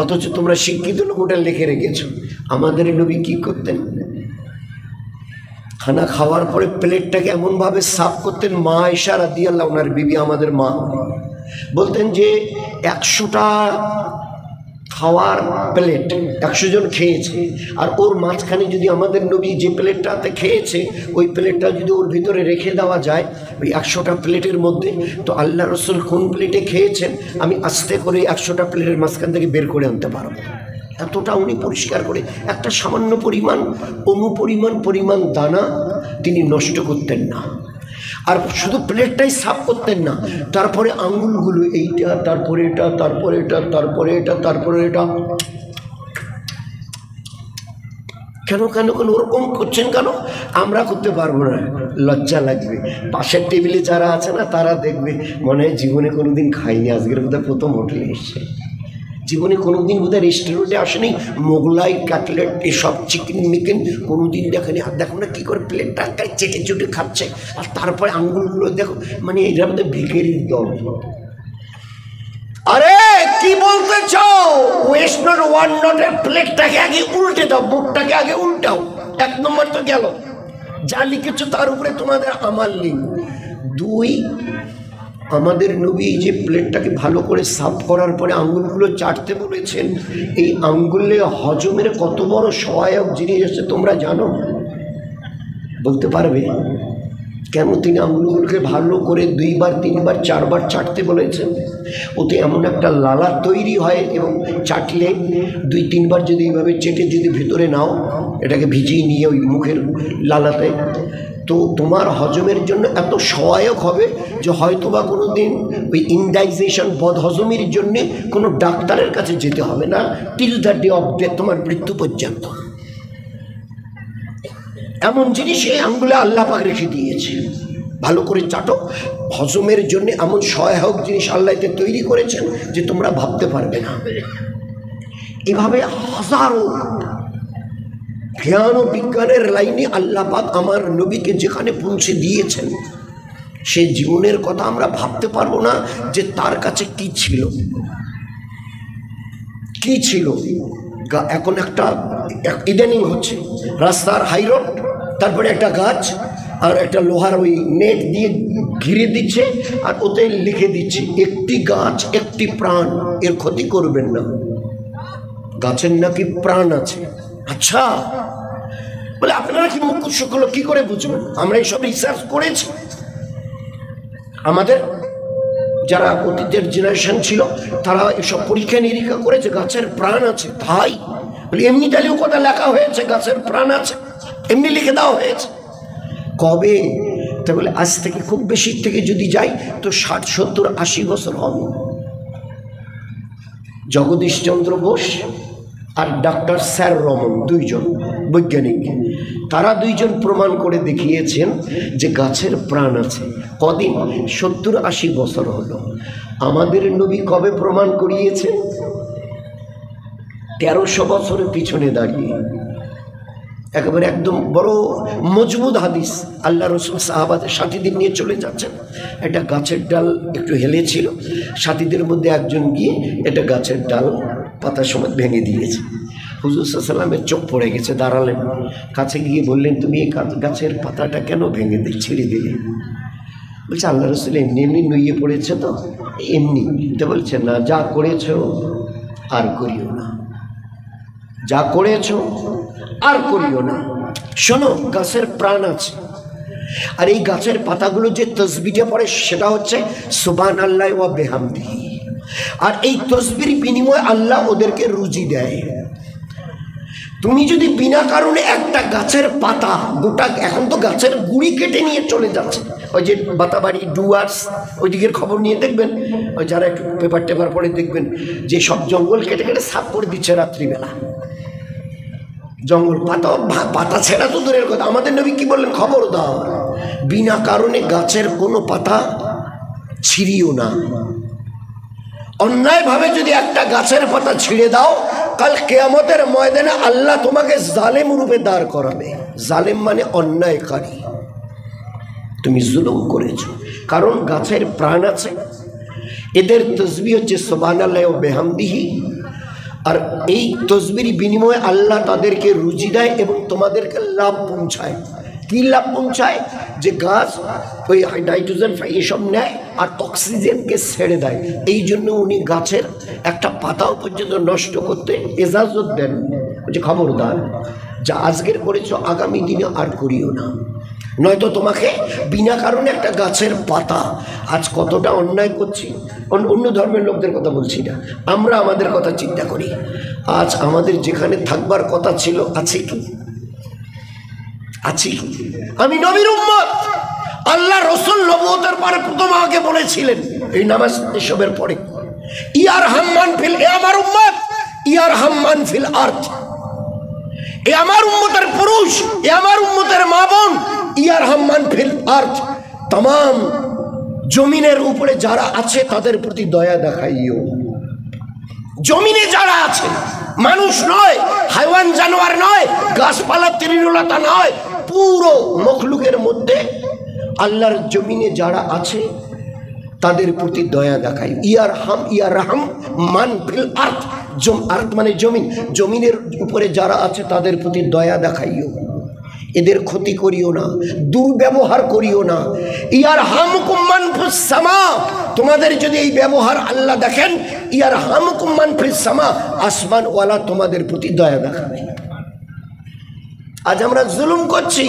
অথচ তোমরা শিক্ষিত লোক ওটা লিখে রেখেছো। আমাদের নবী কি করতেন? খানা খাওয়ার পরে প্লেটটাকে এমনভাবে সাফ করতেন, মা আয়েশা রাদিয়াল্লাহু আনহার বিবি, আমাদের মা, বলতেন যে 100টা খাওয়ার প্লেট, 100 জন খেয়েছে, আর ওর মাঝখানে যদি আমাদের নবী যে প্লেটটাতে খেয়েছে ওই প্লেটটা যদি ওর ভিতরে রেখে দেওয়া যায় ওই 100টা প্লেটের মধ্যে, তো আল্লাহ রসুল কোন প্লেটে খেয়েছেন আমি আস্তে করে 100টা প্লেটের মাঝখান থেকে বের করে আনতে পারবো। এতটা উনি পরিষ্কার করে, একটা সামান্য পরিমাণ দানা তিনি নষ্ট করতেন না। আর শুধু প্লেটটাই সাফ করতেন না, তারপরে আঙুলগুলো এইটা, তারপরে এটা, তারপরে এটা, তারপরে এটা, তারপরে এটা। কেন কেন কেন ওরকম করছেন কেন? আমরা করতে পারবো না, লজ্জা লাগবে। পাশের টেবিলে যারা আছে না তারা দেখবে মনে হয় জীবনে কোনোদিন খাইনি, আজকের বোধহয় প্রথম হোটেলে এসছে, জীবনে কোনোদিন বোধহয় রেস্টুরেন্টে আসেনি, মোগলাই, কাটলেট, এসব চিকেন মিকেন কোনোদিন দেখেনি। আর দেখো না কী করে প্লেটটা চেটে চুটে খাচ্ছে, আর তারপরে আঙ্গুলগুলো দেখো, মানে এটার মধ্যে ভিখারির দল। আরে কি বলতে চাও? ওয়েস্ট নট, ওয়ান নটের প্লেটটাকে আগে উল্টে দাও, বুকটাকে আগে উল্টাও। 1 নম্বর তো গেল, যা লিখেছো তার উপরে তোমাদের আমাল নেই। 2, আমাদের নবী যে প্লেটটাকে ভালো করে সাফ করার পরে আঙ্গুলগুলো চাটতে বলেছেন, এই আঙ্গুলে হজমের কত বড় সহায়ক জিনিস আছে তোমরা জানো? বলতে পারবে কেন তিনি আঙ্গুলগুলোকে ভালো করে 2 বার 3 বার 4 বার চাটতে বলেছেন? ওতে এমন একটা লালা তৈরি হয়, এবং চাটলে 2-3 বার যদি এইভাবে চেটে যদি ভিতরে নাও, এটাকে ভিজিয়ে নিয়ে ওই মুখের লালাতে, তো তোমার হজমের জন্য এত সহায়ক হবে যে হয়তোবা কোনো দিন ওই ইনডাইজেশন, বদহজমির জন্যে কোনো ডাক্তারের কাছে যেতে হবে না, till the day of death, তোমার মৃত্যু পর্যন্ত। এমন জিনিস এই আঙ্গুলে আল্লাহ পাক রেখে দিয়েছে, ভালো করে চাটো। হজমের জন্য এমন সহায়ক জিনিস আল্লাহ এতে তৈরি করেছেন যে তোমরা ভাবতে পারবে না। এভাবে হাজারো জ্ঞান ও বিজ্ঞানের লাইনে আল্লাহ পাক আমার নবীকে যেখানে পৌঁছে দিয়েছেন, সে জীবনের কথা আমরা ভাবতে পারবো না যে তার কাছে কি ছিল, কি ছিল। এখন একটা ইদানিং হচ্ছে রাস্তার হাইরোড, তারপরে একটা গাছ আর একটা লোহার ওই নেট দিয়ে ঘিরে দিচ্ছে, আর ওতে লিখে দিচ্ছে একটি গাছ একটি প্রাণ, এর ক্ষতি করবেন না। গাছের নাকি প্রাণ আছে। আচ্ছা, বলে আপনারা কি মুখ্য সকল কি করে বুঝবেন? আমরা এইসব রিসার্চ করেছি, আমাদের যারা অতীতের জেনারেশন ছিল তারা এসব পরীক্ষা নিরীক্ষা করেছে, গাছের প্রাণ আছে। তাই এমনি টালেও কথা লেখা হয়েছে, গাছের প্রাণ আছে, এমনি লিখে দেওয়া হয়েছে। কবে? তা বলে আজ থেকে খুব বেশি থেকে যদি যাই তো 60, 70, 80 বছর হবে। জগদীশচন্দ্র বোস আর ডাক্তার স্যার রমন, দুইজন বৈজ্ঞানিক, তারা দুইজন প্রমাণ করে দেখিয়েছেন যে গাছের প্রাণ আছে। কদিন? 70, 80 বছর হলো। আমাদের নবী কবে প্রমাণ করিয়েছে? 1300 বছরের পিছনে দাঁড়িয়ে। একেবারে একদম বড় মজবুত হাদিস। আল্লাহ রসুল সাহাবাদের সাথীদের নিয়ে চলে যাচ্ছেন, একটা গাছের ডাল একটু হেলেছিল, সাথীদের মধ্যে একজন গিয়ে এটা গাছের ডাল পাতা সমেত ভেঙে দিয়েছে। হুজুর সাল্লামের চোখ পড়ে গেছে, দাঁড়ালেন, কাছে গিয়ে বললেন, তুমি এই গাছের পাতাটা কেন ভেঙে ছিঁড়ে দিলে? বলছে আল্লাহ রসুল এমনি এমনি নুইয়ে পড়েছে তো এমনি। তো বলছে না, যা করেছ আর করিও না, যা করেছ আর করিও না। শোনো, গাছের প্রাণ আছে। আর এই গাছের পাতাগুলো যে তসবিটা পড়ে সেটা হচ্ছে সুবহানাল্লাহ ওয়া বিহামদিহি। আর এই তসবির বিনিময়ে আল্লাহ ওদেরকে রুজি দেয়। তুমি যদি বিনা কারণে একটা গাছের পাতা গোটা, এখন তো গাছের গুড়ি কেটে নিয়ে চলে যাচ্ছে, ওই যে বাতাবাড়ি ডুয়ার্স ওই দিকের খবর নিয়ে দেখবেন, ওই যারা একটু পেপার টেপার পড়ে দেখবেন যে সব জঙ্গল কেটে কেটে সাফ করে দিচ্ছে রাত্রিবেলা। জঙ্গল পাতা ছেঁড়া তো দূরের কথা, আমাদের নবী কি বললেন? খবরদার, বিনা কারণে গাছের কোনো পাতা ছিঁড়িও না। অন্যায়ভাবে যদি একটা গাছের পাতা ছিঁড়ে দাও, কাল কিয়ামতের ময়দানে আল্লাহ তোমাকে জালেম রূপে দাঁড় করাবে। জালেম মানে অন্যায়কারী, তুমি জুলুম করেছো। কারণ গাছের প্রাণ আছে, এদের তসবিহ হচ্ছে সুবহানাল্লাহ ওয়া বিহামদিহি। আর এই তসবির বিনিময়ে আল্লাহ তাদেরকে রুজি দেয় এবং তোমাদেরকে লাভ পৌঁছায়। কি লাভ পৌঁছায়? যে গাছ ওই নাইট্রোজেন এসব নেয় আর অক্সিজেনকে ছেড়ে দেয়। এই জন্য উনি গাছের একটা পাতাও পর্যন্ত নষ্ট করতে এজাজত দেন, যে খবরদার, যা আজকের করেছো আগামী দিনে আর করিও না, নয়তো তোমাকে বিনা কারণে একটা গাছের পাতা। আজ কতটা অন্যায় করছি, অন্য ধর্মের লোকদের কথা বলছি না, আমরা আমাদের কথা চিন্তা করি। আজ আমাদের যেখানে থাকবার কথা ছিল আছে কি? আছি? আমি নবীর উম্মত, আল্লাহ রসুল নবুয়তের পরে প্রথম আমাকে বলেছিলেন এই নামাজ এসবের পরে, ইয়ার হাম্মান ফিল, এ আমার উম্মত, ইয়ার হাম্মান ফিল আরদ, এ আমার উম্মতের পুরুষ, এ আমার উম্মতের মা বোন, ইয়ার হাম্মান ফিল আরদ, तमाम জমিনের উপরে যারা আছে তাদের প্রতি দয়া দেখাইও। জমিনে যারা আছে, মানুষ নয়, হাইওয়ান জানোয়ার নয়, গাছপালা তৃণলতা নয়, পুরো মখলুকের মধ্যে আল্লাহর জমিনে যারা আছে তাদের প্রতি দয়া দেখাই। ইয়ারহাম মান ফিল আরদ, আরদ মানে জমিন, জমিনের উপরে যারা আছে তাদের প্রতি দয়া দেখাইও, এদের ক্ষতি করিও না, দুর্ব্যবহার করিও না। ইয়ারহামকুম মান ফিস সামা, তোমাদের যদি এই ব্যবহার আল্লাহ দেখেন, ইয়ারহামকুম মান ফিস সামা, আসমান ওয়ালা তোমাদের প্রতি দয়া দেখাবে। আজ আমরা জুলুম করছি,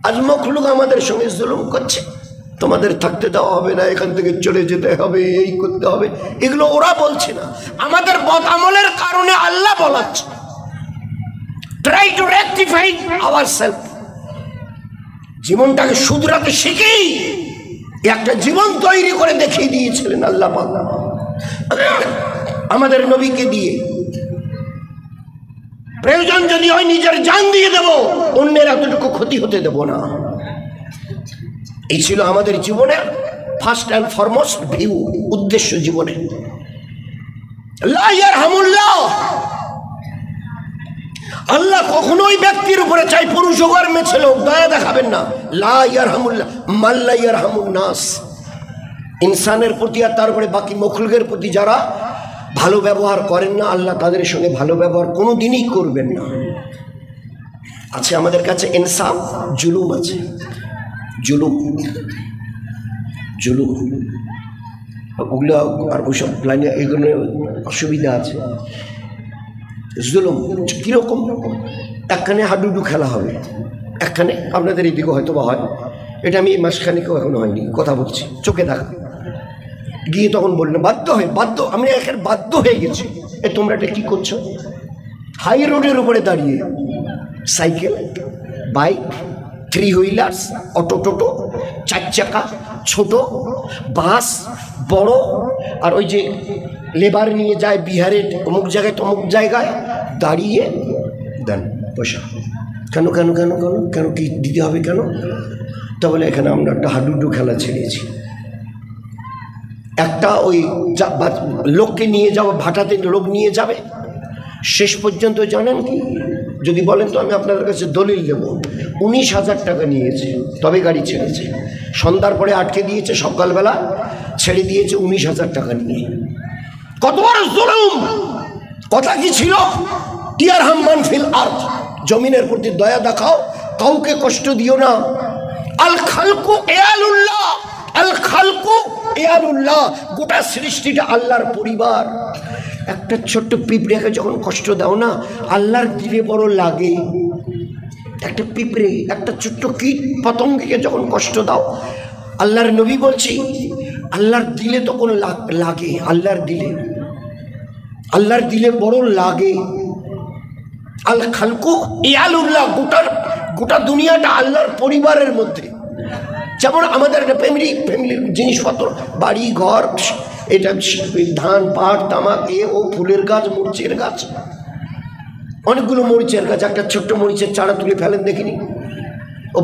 আজ মখলুক আমাদের সঙ্গে জুলুম করছে, তোমাদের থাকতে দেওয়া হবে না, এখান থেকে চলে যেতে হবে, এই করতে হবে, এগুলো ওরা বলছে না, আমাদের বদআমলের কারণে আল্লাহ বলাচ্ছে। Try to rectify ourselves, জীবনটাকে শুধরাতে শিখেই একটা জীবন তৈরি করে দেখিয়ে দিয়েছিলেন আল্লাহ পাক আমাদের নবীকে দিয়ে। প্রয়োজন যদি হয় নিজের জান দিয়ে দেব, অন্যের এতটুকু ক্ষতি হতে দেব না। এই ছিল আমাদের জীবনের ফার্স্ট অ্যান্ড ফরমোস্ট ভিউ, উদ্দেশ্য জীবনে। লা ইয়ারহামুল্লাহ, আল্লাহ কখনোই ব্যক্তির উপরে, চাই পুরুষ হোক আর মেয়ে ছেলে হোক, দয়া দেখাবেন না। লা ইয়ারহামুল্লাহ মান লা ইয়ারহামুন নাস, ইনসানের প্রতি আর তারপরে বাকি মখলুকের প্রতি যারা ভালো ব্যবহার করেন না, আল্লাহ তাদের সঙ্গে ভালো ব্যবহার কোনো দিনই করবেন না। আছে আমাদের কাছে ইনসাফ, জুলুম আছে, জুলুম জুলুম ওগুলো আর ওইসব লাইনে এগুলো অসুবিধা আছে। জুলুম কীরকম? একখানে হাডুডু খেলা হবে, একখানে আপনাদের এইদিকে হয়তো বা হয়, এটা আমি মাসখানেকেও এখনো হয়নি, কথা বলছি, চোখে দেখা গিয়ে তখন বললেন বাধ্য, আমি এখানে বাধ্য হয়ে গেছি, তোমরা এটা কী করছো? হাই রোডের উপরে দাঁড়িয়ে সাইকেল, বাইক, 3 হুইলার্স, অটো, টোটো, 4 চাকা, ছোট বাস, বড়, আর ওই যে লেবার নিয়ে যায় বিহারের অমুক জায়গায় তমুক জায়গায়, দাঁড়িয়ে দেন পয়সা। কেন কেন কেন কেন কেন কি দিতে হবে কেন? তা বলে এখানে আমরা একটা হাডুডু খেলা ছেড়েছি। একটা ওই লোককে নিয়ে যাওয়া, ভাটাতে লোক নিয়ে যাবে, শেষ পর্যন্ত জানেন কি? যদি বলেন তো আমি আপনাদের কাছে দলিল দেবো, 19,000 টাকা নিয়েছে, তবে গাড়ি ছেড়েছে। সন্ধ্যার পরে আটকে দিয়েছে, সকালবেলা ছেড়ে দিয়েছে 19,000 টাকা নিয়ে। কত বড় জুলুম! কথা কি ছিল? ইয়ারহাম মান ফিল আরদ, জমিনের প্রতি দয়া দেখাও, কাউকে কষ্ট দিও না। আল খালকু ইয়ালুল্লাহ, আল খালকু ইয়ালুল্লাহ, গোটা সৃষ্টিটা আল্লাহর পরিবার। একটা ছোট্ট পিঁপড়েকে যখন কষ্ট দাও না, আল্লাহর দিলে বড় লাগে। একটা পিঁপড়ে, একটা ছোট্ট কীট পতঙ্গকে যখন কষ্ট দাও, আল্লাহর নবী বলছি, আল্লাহর দিলে তখন লাগে। আল্লাহর দিলে বড় লাগে। আল খালকু ইয়ালুল্লাহ, গোটা দুনিয়াটা আল্লাহর পরিবারের মধ্যে। যেমন আমাদের একটা ফ্যামিলির জিনিসপত্র, বাড়ি ঘর, এটা ধান পাট তামাক, ও ফুলের গাছ, মরিচের গাছ, অনেকগুলো মরিচের গাছ। একটা ছোট্ট মরিচের চারা তুলে ফেলেন দেখিনি? ও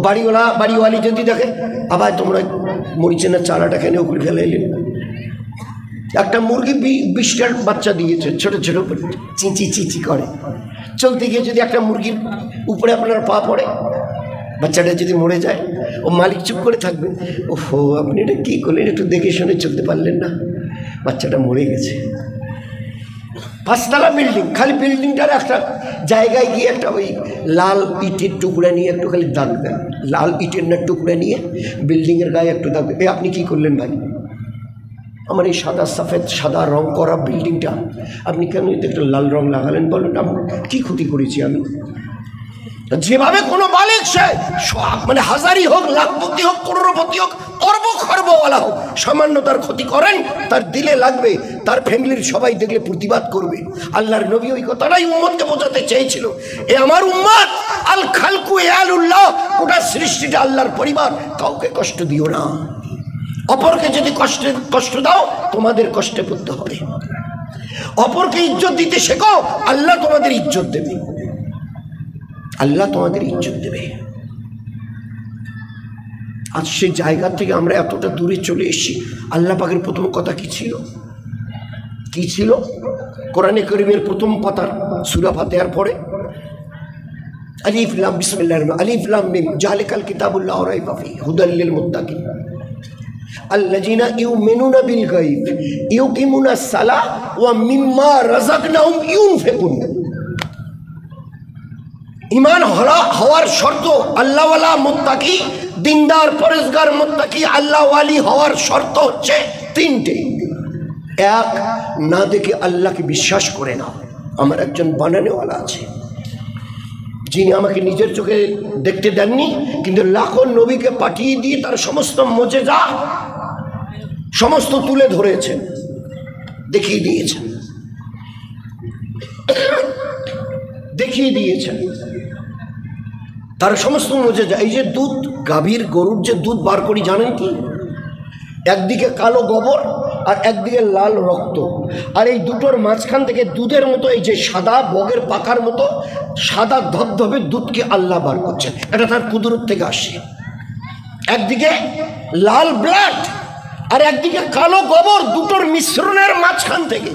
বাড়িওয়ালি যদি দেখে, আবার তোমরা মরিচের চারাটা কেন উপরে ফেলে এলেন? একটা মুরগি 20টার বাচ্চা দিয়েছে, ছোট ছোট চিঁচি করে। চলতে গিয়ে যদি একটা মুরগির উপরে আপনার পা পড়ে, বাচ্চাটা যদি মরে যায়, ও মালিক চুপ করে থাকবে, ওহো আপনি এটা কী করলেন, একটু দেখে শুনে চলতে পারলেন না, বাচ্চাটা মরে গেছে। 5তলা বিল্ডিং, খালি বিল্ডিংটার একটা জায়গায় গিয়ে একটা ওই লাল ইটের টুকরা নিয়ে একটু খালি দাগ দেন, লাল ইটের না টুকরা নিয়ে বিল্ডিংয়ের গায়ে একটু দাগ দেন। আপনি কী করলেন ভাই? আমার এই সাদা রং করা বিল্ডিংটা আপনি কেন একটা লাল রং লাগালেন? বলেন কী ক্ষতি করেছি আমি? যেভাবে কোনো মালিক, সে মানে হাজারই হোক, লাখপতি হোক, করোড়পতি হোক, অর্ব খর্বওয়ালা হোক, সামান্য তার ক্ষতি করেন, তার দিলে লাগবে, তার ফ্যামিলির সবাই দেখলে প্রতিবাদ করবে। আল্লাহর নবী ওই কথাটাই উম্মতকে বোঝাতে চেয়েছিল, এ আমার উম্মত, আল খালকু ইয়ালুল্লাহ, গোটা সৃষ্টিটা আল্লাহর পরিবার, কাউকে কষ্ট দিও না। অপরকে যদি কষ্ট দাও, তোমাদের কষ্টে পড়তে হবে। অপরকে ইজ্জত দিতে শেখো, আল্লাহ তোমাদের ইজ্জত দেবে, আল্লাহ তোমাদের ইজ্জত দেবে। আজ সেই জায়গা থেকে আমরা এতটা দূরে চলে এসেছি। আল্লাহ পাকের প্রথম কথা কি ছিল? কোরআনে কারীমের প্রথম পাতার সূরা ফাতিহার পরে আলিফ লাম বিসমিল্লাহির রহমানির আলিফ লাম মিম যালিকাল কিতাবুল লা রাইবা ফীহি হুদাল লিল মুত্তাকিন আল্লাযীনা ইউমিনুনা বিল গায়ব ইউকিমুনাস সালাহ ওয়া মিম্মা রাযাকনাহুম ইউনফিকুন। ইমান হওয়ার শর্ত, আল্লাহওয়ালা মুত্তাকি, দিনদার পরেজগার মুত্তাকি আল্লাহওয়ালি হওয়ার শর্ত হচ্ছে 3টে। 1, না দেখে আল্লাহকে বিশ্বাস করে না। আমার একজন বানানেওয়ালা আছে, যিনি আমাকে নিজের চোখে দেখতে দেননি, কিন্তু লাখো নবীকে পাঠিয়ে দিয়ে তার সমস্ত মুজিজা সমস্ত তুলে ধরেছেন, দেখিয়ে দিয়েছেন তার সমস্ত মুজিজা। এই যে দুধ, গাভীর গরুর যে দুধ বার করি জানেন কি? একদিকে কালো গোবর আর একদিকে লাল রক্ত, আর এই দুটোর মাঝখান থেকে দুধের মতো, এই যে সাদা বগের পাকার মতো সাদা ধবধবে দুধকে আল্লাহ বার করছেন। এটা তার কুদরত থেকে আসে। একদিকে লাল ব্লাড আর একদিকে কালো গোবর, দুটোর মিশ্রণের মাঝখান থেকে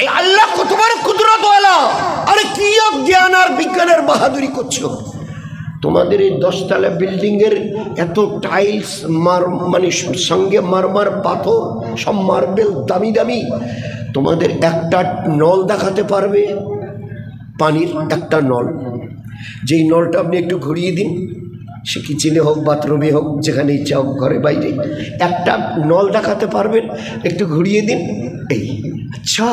এই আল্লাহ কত বড় কুদরতওয়ালা। আরে কি জ্ঞান আর বিজ্ঞানের বাহাদুরি করছো? তোমাদের এই 10তলা বিল্ডিংয়ের এত টাইলস, মানে সঙ্গে মারমার পাথর, সব মার্বেল দামি দামি, তোমাদের একটা নল দেখাতে পারবে? পানির একটা নল, যেই নলটা আপনি একটু ঘুরিয়ে দিন, সে কিচেনে হোক, বাথরুমে হোক, যেখানে ইচ্ছা হোক, ঘরে বাইরে, একটা নল দেখাতে পারবেন? একটু ঘুরিয়ে দিন, এই আচ্ছা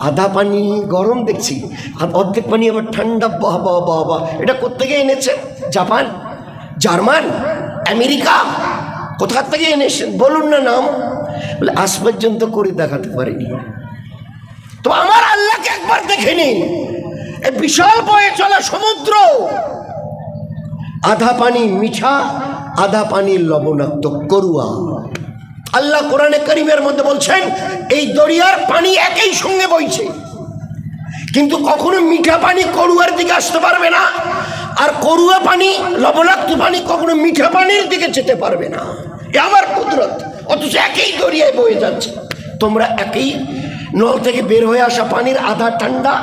আধা পানি গরম দেখছি, আর অর্ধেক পানি আবার ঠান্ডা। বাবা বাবা, এটা কোত্থেকে এনেছে? জাপান, জার্মান, আমেরিকা, কোথা থেকে এনেছেন বলুন না নাম? বলে আজ পর্যন্ত করে দেখাতে পারিনি। তো আমার আল্লাহকে একবার একবার দেখে নিন এই বিশাল বয়ে চলা সমুদ্র, আধা পানি মিঠা, আধা পানি লবণাক্ত, করুয়া। আল্লাহ কোরআনে কারীমের মধ্যে বলছেন এই দরিয়ার পানি একই সঙ্গে বইছে, কিন্তু কখনো মিঠা পানি করুয়ার দিকে আসতে পারবে না, আর করুয়া পানি লবণাক্ত পানি কখনো মিঠা পানির দিকে যেতে পারবে না। এ আমার কুদরত। অথচ একই দরিয়ায় বয়ে যাচ্ছে। তোমরা একই নল থেকে বের হয়ে আসা পানির আধা ঠান্ডা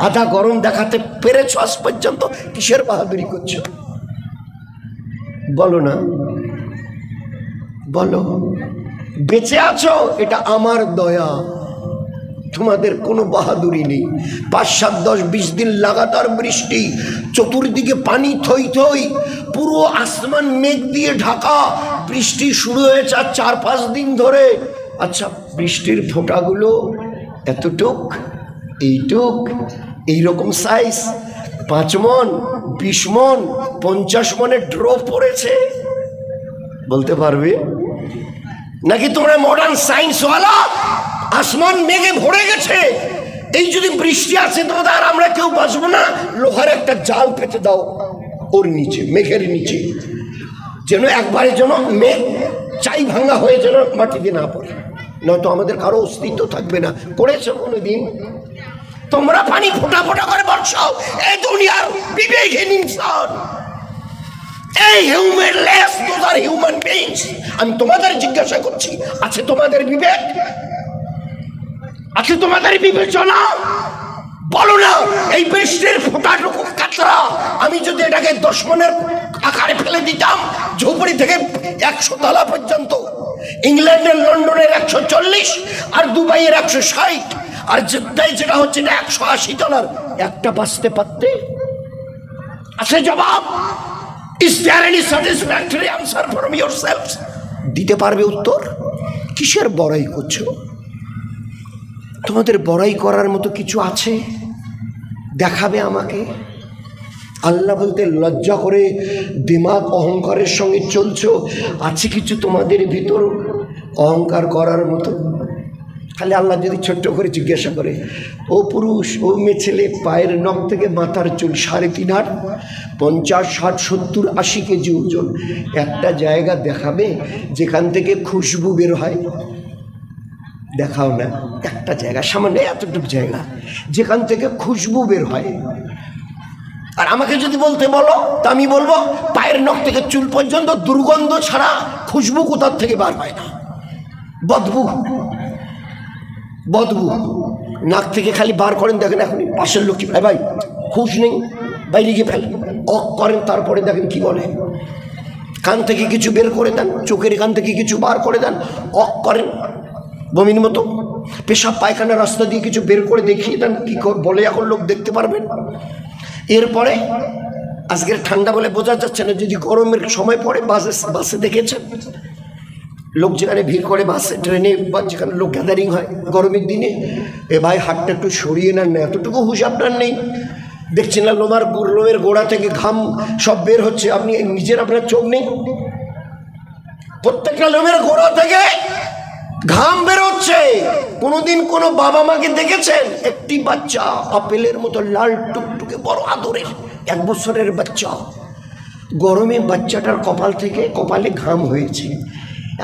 আধা গরম দেখাতে পেরেছো আজ পর্যন্ত? কিসের বাহাদুরি করছো? বলো না, বলো। বেঁচে আছো এটা আমার দয়া, তোমাদের কোনো বাহাদুরি নেই। 5, 7, 10, 20 দিন লাগাতার বৃষ্টি, চতুর্দিকে পানি থই থই, পুরো আসমান মেঘ দিয়ে ঢাকা, বৃষ্টি শুরু হয়েছে আর 4-5 দিন ধরে। আচ্ছা, বৃষ্টির ফোঁটাগুলো এতটুক, এইটুক, এইরকম সাইজ, 5 মণ, 20 মণ, 50 মণের ড্রপ পড়েছে, বলতে পারবে? নাকি তোমরা মডার্ন সায়েন্সওয়ালা আসমান মেঘে ভরে গেছে, এই যদি বৃষ্টি আসে তোমাদের আর আমরা কেউ বাঁচবো না, লোহার একটা জাল পেতে দাও ওর নিচে, মেঘের নিচে, যেন একবারে যেন মেঘ চাই ভাঙা হয়ে যেন মাটিতে না পড়ে, নয়তো আমাদের কারো অস্তিত্ব থাকবে না। করেছো কোনোদিন? তোমরা পানি ফোঁটা ফোঁটা করে বর্ষাও, এই দুনিয়ার বিবেকহীন ইনসান, এই হিউম্যানলেস, দোজ আর হিউম্যান বিংস। আমি তোমাদের জিজ্ঞাসা করছি, আছে তোমাদের বিবেক? আছে তোমাদের বিবেচনা? বলো না। এই বৃষ্টির ফোঁটাটুকু কাতরা আমি যদি এটাকে 10 মণের আকারে ফেলে দিতাম, ঝুপড়ি থেকে 100 তলা পর্যন্ত, ইংল্যান্ডের লন্ডনের 140 আর দুবাইয়ের 160 আর জেদ্দায় যেটা হচ্ছে 180 তলার, একটা বাঁচতে পারতে? আছে জবাব? Is there any satisfactory answer from yourselves? দিতে পারবে উত্তর? কিসের বড়াই করছো? তোমাদের বড়াই করার মতো কিছু আছে? দেখাবে আমাকে? আল্লাহ বলতে লজ্জা করে দিমাগ অহংকারের সঙ্গে চলছো? আছে কিছু তোমাদের ভিতর অহংকার করার মতো? খালি আল্লাহ যদি ছোট্ট করে জিজ্ঞাসা করে, ও পুরুষ, ও মেয়ে ছেলে, পায়ের নখ থেকে মাথার চুল 3.5 হাত, 50, 60, 70, 80 কেজি ওজন, একটা জায়গা দেখাবে যেখান থেকে খুশবু বের হয়? দেখাও না। একটা জায়গা, সামান্য এতটুকু জায়গা যেখান থেকে খুশবু বের হয়। আর আমাকে যদি বলতে বলো, তা আমি বলবো পায়ের নখ থেকে চুল পর্যন্ত দুর্গন্ধ ছাড়া খুশবু কোথার থেকে বার হয় না, বদবু, বদবু। নাক থেকে খালি বার করেন, দেখেন এখন পাশের লোক কি, ভাই খুশ নেই, বাইরে গিয়ে ফেলেন, অক করেন, তারপরে দেখেন কি বলে। কান থেকে কিছু বের করে দেন, চোখের কান থেকে কিছু বার করে দেন, অক করেন বমির মতো, পেশাব পায়খানার রাস্তা দিয়ে কিছু বের করে দেখিয়ে দেন, কি বলে এখন লোক দেখতে পারবেন। এরপরে আজকের ঠান্ডা বলে বোঝা যাচ্ছে না, যদি গরমের সময় পড়ে বাসে দেখেছেন লোক যেখানে ভিড় করে, বাসে, ট্রেনে, বা যেখানে লোক গ্যাদারিং হয় গরমের দিনে, এ ভাই হাতটা একটু সরিয়ে নেন না, এতটুকু হুঁশ আপনার নেই? দেখছেন না লোমের গোড়া থেকে ঘাম সব বের হচ্ছে, আপনি নিজের আপনার চোখ নেই? প্রত্যেকটা লোমের গোড়া থেকে ঘাম বেরোচ্ছে। কোনোদিন কোনো বাবা মাকে দেখেছেন? একটি বাচ্চা আপেলের মতো লাল টুকটুকে বড় আদরের 1 বছরের বাচ্চা, গরমে বাচ্চাটার কপালে ঘাম হয়েছে,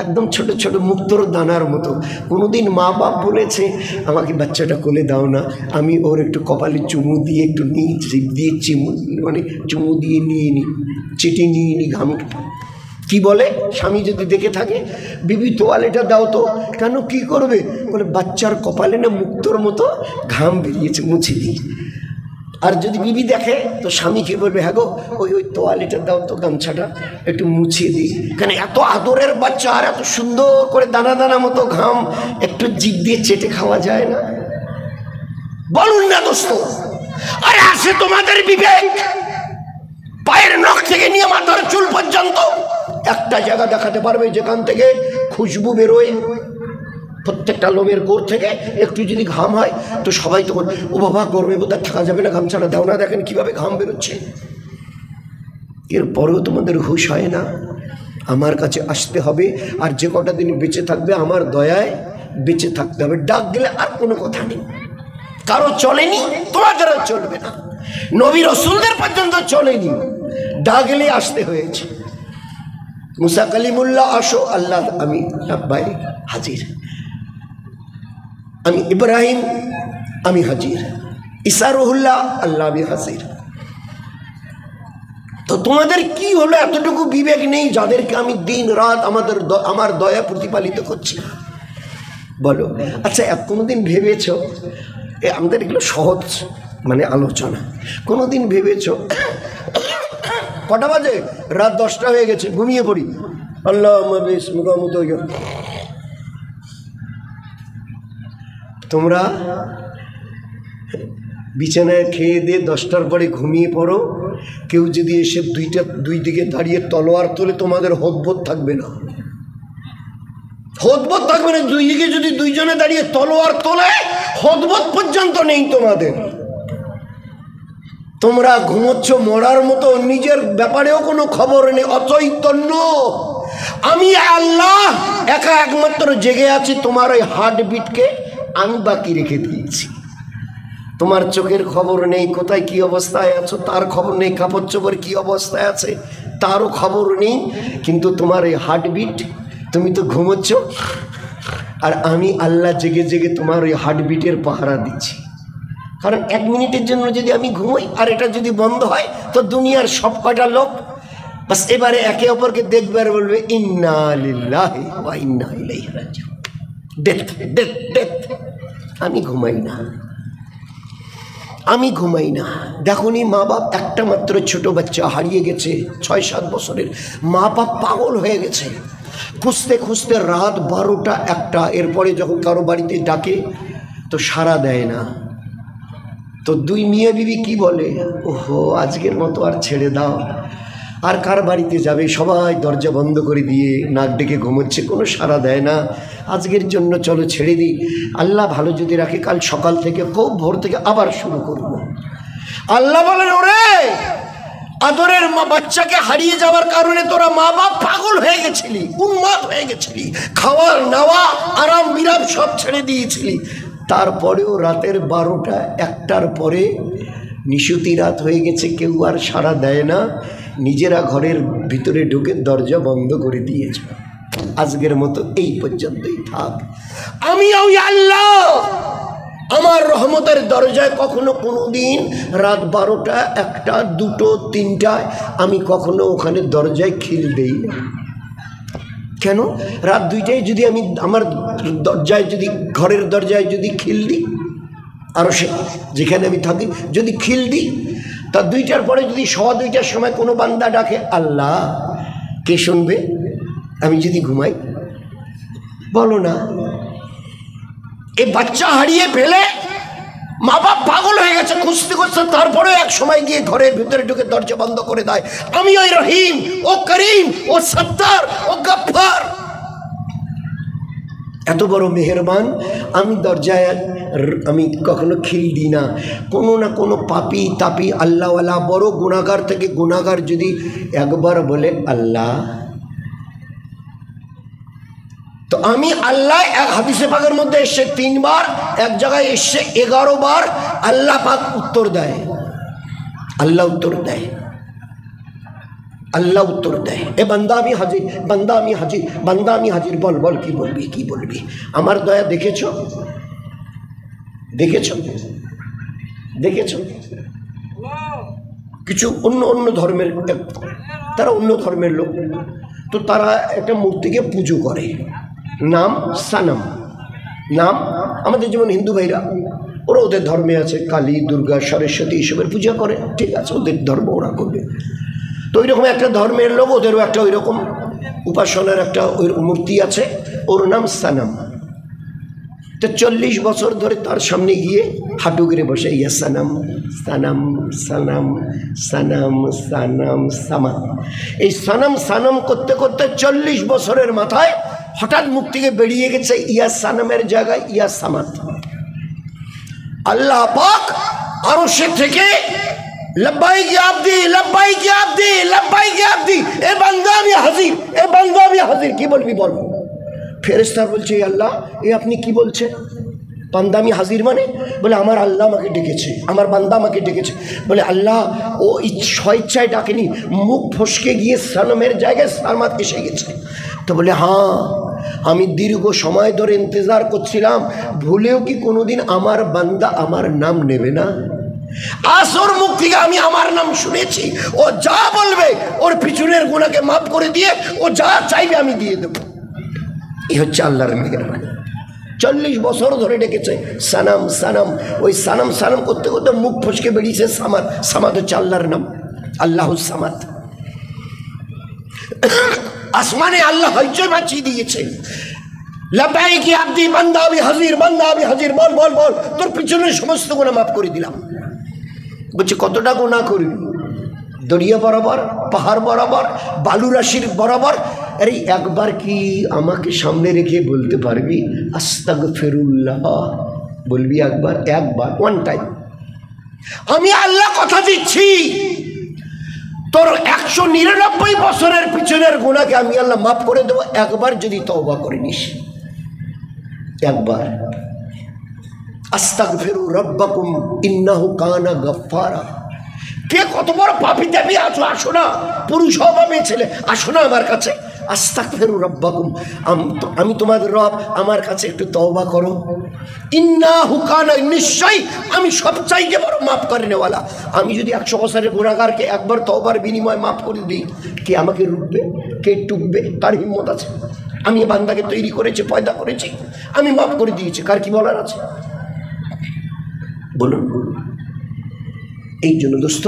একদম ছোট ছোট মুক্তোর দানার মতো। কোনোদিন মা বাপ বলেছে আমাকে বাচ্চাটা কোলে দাও না, আমি ওর একটু কপালে চুমু দিয়ে একটু নিই, দিয়ে চুমু দিয়ে নিয়ে নিই, চেটে নিয়ে নিই ঘামটা? কি বলে? স্বামী যদি দেখে থাকে, বিবি তোয়ালেটা দাও তো। কেন, কি করবে? বলে বাচ্চার কপালে না মুক্তোর মতো ঘাম বেরিয়েছে, মুছে দিই। আর যদি বিবি দেখে তো স্বামীকে বলবে, হ্যাঁ গো ওই তোয়ালেটা দাও তো, গামছাটা একটু মুছিয়ে দিই। কেন, এত আদরের বাচ্চা আর এত সুন্দর করে দানা দানা মতো ঘাম একটু জিভ দিয়ে চেটে খাওয়া যায় না? বলুন না দোস্ত। আরে আছে তোমাদের বিবেক? পায়ের নখ থেকে নিয়ে মাথার চুল পর্যন্ত একটা জায়গা দেখাতে পারবে যেখান থেকে খুশবু বেরোয়? প্রত্যেকটা লোমের গোড় থেকে একটু যদি ঘাম হয় তো সবাই তখন, ও বাবা গরমে বোধহয় থাকা যাবে না, গামছাটা দাও না, দেখেন কিভাবে ঘাম বেরোচ্ছে। এরপরেও তোমাদের হুঁশ হয় না? আমার কাছে আসতে হবে, আর যে কটা দিন বেঁচে থাকবে আমার দয়ায় বেঁচে থাকতে হবে। ডাক গেলে আর কোনো কথা নেই, কারো চলেনি, তোমাদেরও চলবে না। নবী রাসূলদের পর্যন্ত চলেনি, ডাকলে আসতে হয়েছে। মুসা কালিমুল্লাহ আসো, আল্লাহ আমি ভাই হাজির। আমি ইব্রাহিম আমি হাজির। ঈসা রুহুল্লাহ আল্লাহ আমি হাজির। তো তোমাদের কি হলো, এতটুকু বিবেক নেই যাদেরকে আমি দিন রাত আমার দয়া প্রতিপালিত করছি? বলো। আচ্ছা, কোনোদিন ভেবেছ, আমাদের এগুলো সহজ মানে আলোচনা, কোনোদিন ভেবেছ কটা বাজে? রাত 10টা হয়ে গেছে, ঘুমিয়ে পড়ি। আল্লাহ তোমরা বিছানায় খেয়ে দিয়ে 10টার পরে ঘুমিয়ে পড়ো, কেউ যদি এসে দুই দিকে দাঁড়িয়ে তলোয়ার তোলে, তোমাদের হদবোধ থাকবে না, হদবোধ থাকবে না। দুই দিকে যদি দুইজনে দাঁড়িয়ে তলোয়ার তোলে, হদবোধ পর্যন্ত নেই তোমাদের। তোমরা ঘুমোচ্ছ মরার মতো, নিজের ব্যাপারেও কোনো খবর নেই, অচৈতন্য। আমি আল্লাহ একা একমাত্র জেগে আছি, তোমার ওই হার্টবিটকে আমি বাকি রেখে দিয়েছি। তোমার চোখের খবর নেই, কোথায় কি অবস্থায় আছো তার খবর নেই, কাপড় চোপড় কি অবস্থায় আছে তারও খবর নেই, কিন্তু তোমার এই হার্টবিট, তুমি তো ঘুমোচ্ছ, আর আমি আল্লাহ জেগে জেগে তোমার ওই হার্টবিটের পাহারা দিচ্ছি। কারণ 1 মিনিটের জন্য যদি আমি ঘুমোই আর এটা যদি বন্ধ হয়, তো দুনিয়ার সব কটা লোক বাস এবারে একে অপরকে দেখবে আর বলবে ইন্না লিল্লাহি ওয়া ইন্না ইলাইহি রাজিউন। Death death death. আমি ঘুমাই না, আমি ঘুমাই না। দেখুনি, মা বাপ, একটা মাত্র ছোট বাচ্চা হারিয়ে গেছে, 6-7 বছরের, মা বাপ পাগল হয়ে গেছে, খুঁজতে খুঁজতে রাত 12টা 1টা। এরপরে যখন কারো বাড়িতে ডাকে তো সাড়া দেয় না, তো 2 মিয়া বিবি কি বলে, ওহো আজকের মতো আর ছেড়ে দাও। আর কার বাড়িতে যাবে, সবাই দরজা বন্ধ করে দিয়ে নাক ডেকে ঘুমোচ্ছে, কোনো সাড়া দেয় না। আজকের জন্য চলো ছেড়ে দিই, আল্লাহ ভালো যদি রাখে কাল সকাল থেকে খুব ভোর থেকে আবার শুরু করব। আল্লাহ বলেন, ওরে আদরের বাচ্চাকে হারিয়ে যাওয়ার কারণে তোরা মা বাপ পাগল হয়ে গেছিলি, উন্মাদ হয়ে গেছিলি, খাওয়ার নাওয়া আরাম বিরাম সব ছেড়ে দিয়েছিলি। তারপরেও রাতের 12টা 1টার পরে নিশুতি রাত হয়ে গেছে, কেউ আর সাড়া দেয় না, নিজেরা ঘরের ভিতরে ঢুকে দরজা বন্ধ করে দিয়েছে। আজকের মতো এই পর্যন্তই থাক। আমি ওই আল্লাহ আমার রহমতের দরজায় কখনো কোনো দিন রাত 12টা 1টা 2টো 3টায় আমি কখনো ওখানে দরজায় খিল দেই না। কেন? রাত 2টায় যদি আমি আমার দরজায় যদি ঘরের দরজায় যদি খিল দিই, আরও সে যেখানে আমি থাকি যদি খিল দিই, তা 2টার পরে যদি 2:15টার সময় কোনো বান্দা ডাকে আল্লাহ, কে শুনবে? আমি যদি ঘুমাই? বলো না। এই বাচ্চা হারিয়ে ফেলে মা বাপ পাগল হয়ে গেছে খুঁজতে খুঁজতে, তারপরেও এক সময় গিয়ে ঘরের ভিতরে ঢুকে দরজা বন্ধ করে দেয়। আমি ওই রহিম, ও করিম, ও সত্তার, ও গফফার, এত বড় মেহেরবান। আমি দরজায় আমি কখনো খিল দিই না। কোনো না কোনো পাপি তাপি আল্লাহওয়ালা বড় গুনাহগার থেকে গুনাহগার যদি একবার বলে আল্লাহ, তো আমি আল্লাহ, এক হাদিসে পাকের মধ্যে এসে 3 বার, এক জায়গায় এসে 11 বার আল্লাহ পাক উত্তর দেয়, আল্লাহ উত্তর দেয়, আল্লাহ উত্তর দেয়, এ বান্দা আমি হাজির, বান্দা আমি হাজির, বান্দা আমি হাজির। বল বল কি বলবি, কি বলবি? আমার দয়া দেখেছো, দেখেছো, দেখেছো? কিছু অন্য ধর্মের, তারা অন্য ধর্মের লোক, তো তারা একটা মূর্তিকে পুজো করে, নাম সানাম। নাম আমাদের যেমন হিন্দু ভাইরা, ওরা ওদের ধর্মে আছে, কালী, দুর্গা, সরস্বতী এসবের পূজা করে, ঠিক আছে, ওদের ধর্ম ওরা করবে। তো ওই রকম একটা ধর্মের লোক, ওদেরও একটা ওই রকম উপাসনার একটা ওই মূর্তি আছে, ওর নাম সানাম। তো 40 বছর ধরে তার সামনে গিয়ে হাঁটু গেড়ে বসে, ইয়া সানাম সানাম সানাম সানাম সানাম সামাত। এই সানাম সানাম করতে করতে 40 বছরের মাথায় হঠাৎ মুখ থেকে বেরিয়ে গেছে ইয়া সানামের জায়গায় ইয়া সামাত। আল্লাহ পাক আরশে থেকে লব্বাইক ইয়া আব্দি, লব্বাইক ইয়া আব্দি, লব্বাইক ইয়া আব্দি, এ বান্দা আমি হাজির, এ বান্দা আমি হাজির। কি বলবি বল? ফেরেশতা বলছে, আল্লাহ এ আপনি কি বলছেন? বান্দা আমি হাজির মানে বলে আমার আল্লাহ আমাকে ডেকেছে, আমার বান্দা আমাকে ডেকেছে। বলে আল্লাহ ও স্বেচ্ছায় ডাকেনি, মুখ ফসকে গিয়ে সালামের জায়গায় সালামাত এসে গেছে। তো বলে হ্যাঁ, আমি দীর্ঘ সময় ধরে ইন্তজার করছিলাম, ভুলেও কি কোনোদিন আমার বান্দা আমার নাম নেবে না? আসর মুখ থেকে আমি আমার নাম শুনেছি, ও যা বলবে ওর পিছনের গুনাহকে মাফ করে দিয়ে ও যা চাইবে আমি দিয়ে দেবো। এই হচ্ছে আল্লাহর মেহেরবানি। 40 বছর ধরে ডেকেছে সানাম সানাম, ওই সানাম সানাম করতে করতে মুখ ফসকে বেরিয়েছে সামাদ। সামাদ হচ্ছে আল্লাহর নাম, আল্লাহু সামাদ। আসমানে আল্লাহ হইচই মাচিয়ে দিয়েছে, লাব্বাইক ইয়া আব্দি, বান্দা আমি হাজির, বান্দা আমি হাজির, বল বল বল, তোর পিছনের সমস্ত গুনাহ মাফ করে দিলাম। বলছে কতটা গুনাহ করবি? দরিয়া বরাবর, পাহাড় বরাবর, বালু রাশির বরাবর। আরে একবার কি আমাকে সামনে রেখে বলতে পারবি আস্তাগফিরুল্লাহ? বলবি একবার, একবার, ওয়ান টাইম। আমি আল্লাহ কথা দিচ্ছি, তোর 199 বছরের পিছনের গুনাহকে আমি আল্লাহ মাফ করে দেবো একবার যদি তওবা করে নিস। একবার আস্তাগফিরু রাব্বাকুম ইন্নাহু কানা গাফফারা। কে কত বড় পাপী দেবী আছো, আসো না, পুরুষ হোক বা মেয়ে ছেলে, আসো না আমার কাছে। আস্তাগফিরু রাব্বাকুম, আমি তোমাদের রব, আমার কাছে একটু তওবা করো। ইন্নাহু কানা, নিশ্চয়ই আমি সবচাইতে বড় মাফ করে নেওয়ালা। আমি যদি 100 বছরের গুনাহগারকে একবার তওবার বিনিময়ে মাফ করে দিই, কে আমাকে রুখবে, কে টুকবে? কার হিম্মত আছে? আমি বান্দাকে তৈরি করেছি, পয়দা করেছি, আমি মাফ করে দিয়েছি, কার কি বলার আছে? বলুন। এই জন্য দোস্ত,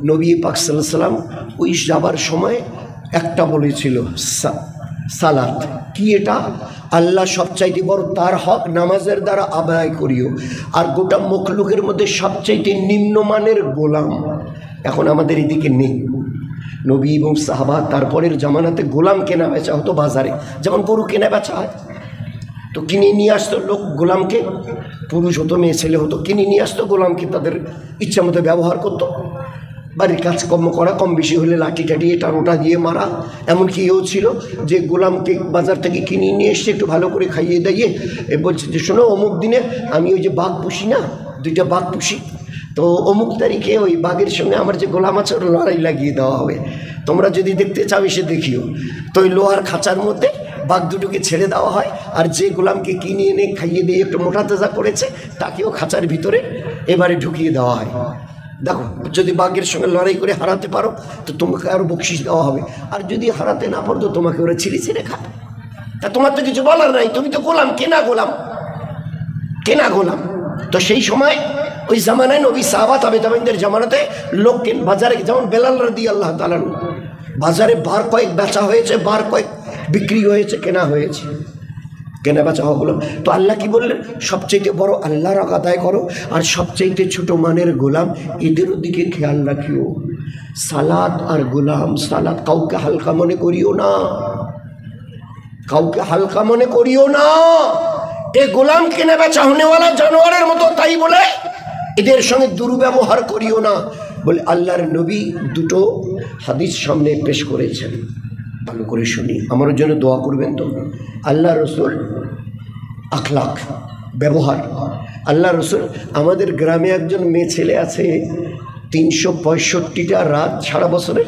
নবী পাক সাল্লাল্লাহু আলাইহি সাল্লাম ওই যাবার সময় একটা বলেছিল সালাত। কি এটা? আল্লাহ সবচাইতে বড়, তার হক নামাজের দ্বারা আদায় করিও। আর গোটা মখলুকের মধ্যে সবচাইতে নিম্নমানের গোলাম এখন আমাদের এদিকে নেই। নবী এবং সাহাবা তারপরের জামানাতে গোলাম কেনা বেচা হতো বাজারে, যেমন গরু কেনা বেচা হয়। তো কিনে নিয়ে আসতো লোক গোলামকে, পুরুষ হতো মেয়ে ছেলে হতো, কিনে নিয়ে আসতো গোলামকে, তাদের ইচ্ছা মতো ব্যবহার করতো। বাড়ির কাজকর্ম করা, কম বেশি হলে লাঠি টাঠি এটা ওটা দিয়ে মারা। এমনকি এও ছিল যে গোলামকে বাজার থেকে কিনে নিয়ে এসে একটু ভালো করে খাইয়ে দাইয়ে বলছে যে শোনো, অমুক দিনে আমি ওই যে বাঘ পুষি না, 2টা বাঘ পুষি, তো অমুক তারিখে ওই বাঘের সঙ্গে আমার যে গোলাম আছে ওর লড়াই লাগিয়ে দেওয়া হবে, তোমরা যদি দেখতে চাও এসে দেখিও। তো ওই লোহার খাঁচার মধ্যে বাঘ দুটোকে ছেড়ে দেওয়া হয়, আর যে গোলামকে কিনে এনে খাইয়ে দিয়ে একটু মোটা তাজা করেছে তাকেও খাঁচার ভিতরে এবারে ঢুকিয়ে দেওয়া হয়। দেখো, যদি বাঘের সঙ্গে লড়াই করে হারাতে পারো তো তোমাকে আরও বকশিস দেওয়া হবে, আর যদি হারাতে না পারো তো তোমাকে ওরা ছিঁড়ে ছিঁড়ে খাবে। তা তোমার তো কিছু বলার নাই, তুমি তো গোলাম, কেনা গোলাম, কেনা গোলাম। তো সেই সময় ওই জামানায় নবী সাহাবা তাবেঈনদের জামানাতে লোককে বাজারে, যেমন বেলাল রাদিয়াল্লাহু তাআলা বাজারে বার কয়েক বেচা হয়েছে, বার কয়েক বিক্রি হয়েছে, কেনা হয়েছে, কেনা বেচা হলো। তো আল্লাহ কি বললেন? সবচেয়ে বড় আল্লাহর হক আদায় করো, আর সবচেয়ে ছোট মানের গোলাম এদের দিকে খেয়াল রাখিও। সালাত আর গোলাম, সালাত কাউকে হালকা মনে করিও না, কাউকে হালকা মনে করিও না। এ গোলাম কেনা বেচা হনেওয়ালা জানোয়ারের মতো, তাই বলে এদের সঙ্গে দুর্ব্যবহার করিও না। বলে আল্লাহর নবী 2টো হাদিস সামনে পেশ করেছেন, ভালো করে শুনি, আমার জন্য দোয়া করবেন তো। আল্লাহ রসুল আখলাক, ব্যবহার। আল্লাহ রসুল, আমাদের গ্রামে একজন মেয়ে ছেলে আছে, 365টা রাত সারা বছরে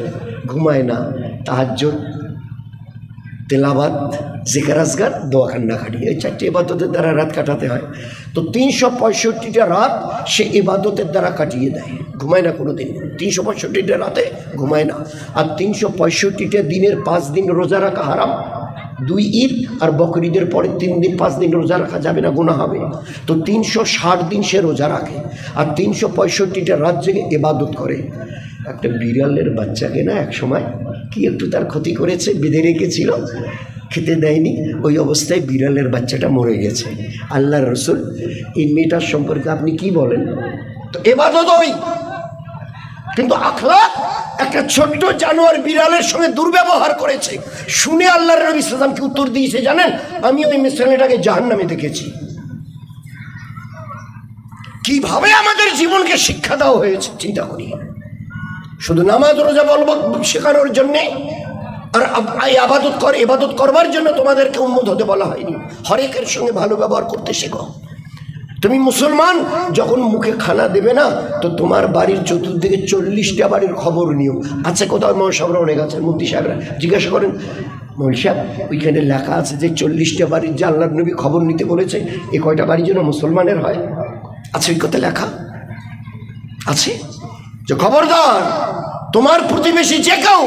ঘুমায় না, তাহাজ্জুদ, তেলাওয়াত, জিকির আজকার, দোয়া কান্নাকাটি, এই 4টে ইবাদতের দ্বারা রাত কাটাতে হয়। তো 365টা রাত সে ইবাদতের দ্বারা কাটিয়ে দেয়, ঘুমায় না কোনো দিন। 365টা রাতে ঘুমায় না। আর 365টা দিনের 5 দিন রোজা রাখা হারাম। 2 ঈদ আর বকরিদের পরে 3 দিন 5 দিন রোজা রাখা যাবে না, গুনাহ হবে। তো 360 দিন সে রোজা রাখে, আর 365টা রাত জেগে ইবাদত করে। একটা বিড়ালের বাচ্চাকে না এক সময় কি একটু তার ক্ষতি করেছে, বেঁধে রেখেছিল, খেতে দেয়নি, ওই অবস্থায় বিড়ালের বাচ্চাটা মরে গেছে। আল্লাহর রসুল, এই মেয়েটার সম্পর্কে আপনি কি বলেন? তো ইবাদত ওই, কিন্তু আখলাক, একটা ছোট্ট জানোয়ার বিড়ালের সঙ্গে দুর্ব্যবহার করেছে। শুনে আল্লাহর নবী সাল্লাল্লাহু আলাইহি ওয়াসাল্লাম কি উত্তর দিয়েছে জানেন? আমি ওই ছেলেটাকে জাহান্নামে দেখেছি। কিভাবে আমাদের জীবনকে শিক্ষা দেওয়া হয়েছে চিন্তা করি। শুধু নামাজ রোজা বলবো শেখানোর জন্যে, আর ইবাদত করবার জন্য তোমাদেরকে উম্মত হতে বলা হয়নি। হরেকের সঙ্গে ভালো ব্যবহার করতে শেখো। তুমি মুসলমান, যখন মুখে খানা দেবে না তো তোমার বাড়ির চতুর্দিকে 40টা বাড়ির খবর নিও। আচ্ছা, কোথাও মৌল সাহেবরা অনেক আছেন, মুফতি সাহেবরা, জিজ্ঞাসা করেন মৌল সাহেব ওইখানে লেখা আছে যে 40টা বাড়ির যে আল্লাহর নবী খবর নিতে বলেছে, এ কয়টা বাড়ির জন্য মুসলমানের হয়? আচ্ছা, ওই কথা লেখা আছে যে খবরদার তোমার প্রতিবেশী যে কেউ,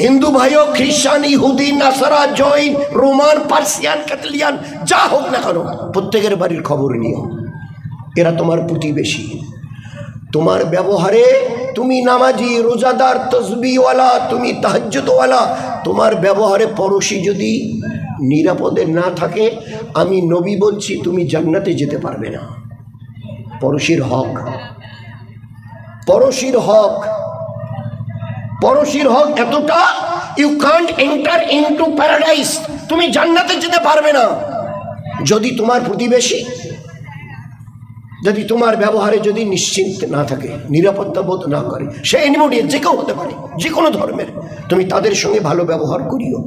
হিন্দু ভাই হোক, খ্রিস্টান, ইহুদি, নাসারা, জৈন, রোমান, পার্সিয়ান, ক্যাথলিয়ান, যা হোক না কেন, প্রত্যেকের বাড়ির খবর নিও। এরা তোমার প্রতিবেশী। তোমার ব্যবহারে, তুমি নামাজি, রোজাদার, তসবিহওয়ালা, তুমি তাহাজ্জুদওয়ালা, তোমার ব্যবহারে পড়োশি যদি নিরাপদে না থাকে, আমি নবী বলছি তুমি জান্নাতে যেতে পারবে না। পড়োশির হক, পড়োশির হক, পড়োশির হক এতটা, you can't enter into paradise, তুমি জান্নাতে যেতে পারবে না যদি তোমার প্রতিবেশী, যদি তোমার ব্যবহারে যদি নিশ্চিন্ত না থাকে, নিরাপত্তা বোধ না করে, সে এনিবডি, যে কেউ হতে পারে, যে কোনো ধর্মের, তুমি তাদের সঙ্গে ভালো ব্যবহার করিও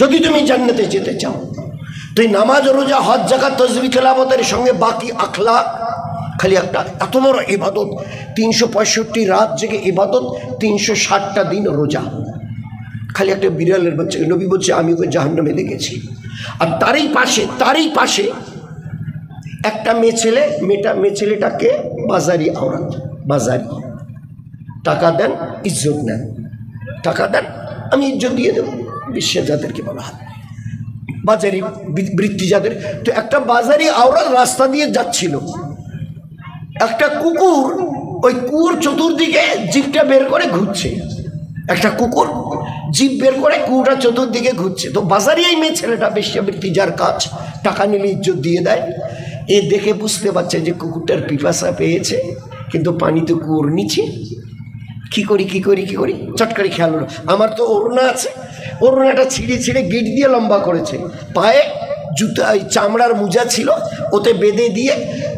যদি তুমি জান্নাতে যেতে চাও। তুই নামাজ, রোজা, হজ, যাকাত, তাসবিহ, তেলাওয়াতের সঙ্গে বাকি আখলাক, খালি একটা এত বড় ইবাদত, 365 রাত জেগে ইবাদত, 360টা দিন রোজা, খালি একটা বিড়ালের বাচ্চা, নবী বলছে আমি ওকে জাহান্নামে দেখেছি। আর তারই পাশে একটা মেয়ে ছেলে, মেয়ে ছেলেটাকে বাজারি আওরাত, বাজারি, টাকা দেন ইজ্জত নেন, টাকা দেন আমি ইজ্জত দিয়ে দেবো, বিশ্বের যাদেরকে বলা হয় বাজারি বৃত্তি যাদের। তো একটা বাজারি আওরাত রাস্তা দিয়ে যাচ্ছিল, একটা কুকুর ওই কুয়োর চতুর্দিকে জিভটা বের করে ঘুরছে, একটা কুকুর জিভ বের করে কুয়োটা চতুর্দিকে ঘুরছে। তো বাজারে এই মেয়ে ছেলেটা বেশ্যাবৃত্তি যার কাজ, টাকা নিলে ইজ্জত দিয়ে দেয়, এ দেখে বুঝতে পারছে যে কুকুরটার পিপাসা পেয়েছে, কিন্তু পানি তো কুয়োর নিচে, কি করি চটকারি খেয়াল হলো, আমার তো ওড়না আছে, ওড়নাটা ছিঁড়ে গিট দিয়ে লম্বা করেছে, পায়ে জুতা ওই চামড়ার মোজা ছিল, ওতে বেঁধে দিয়ে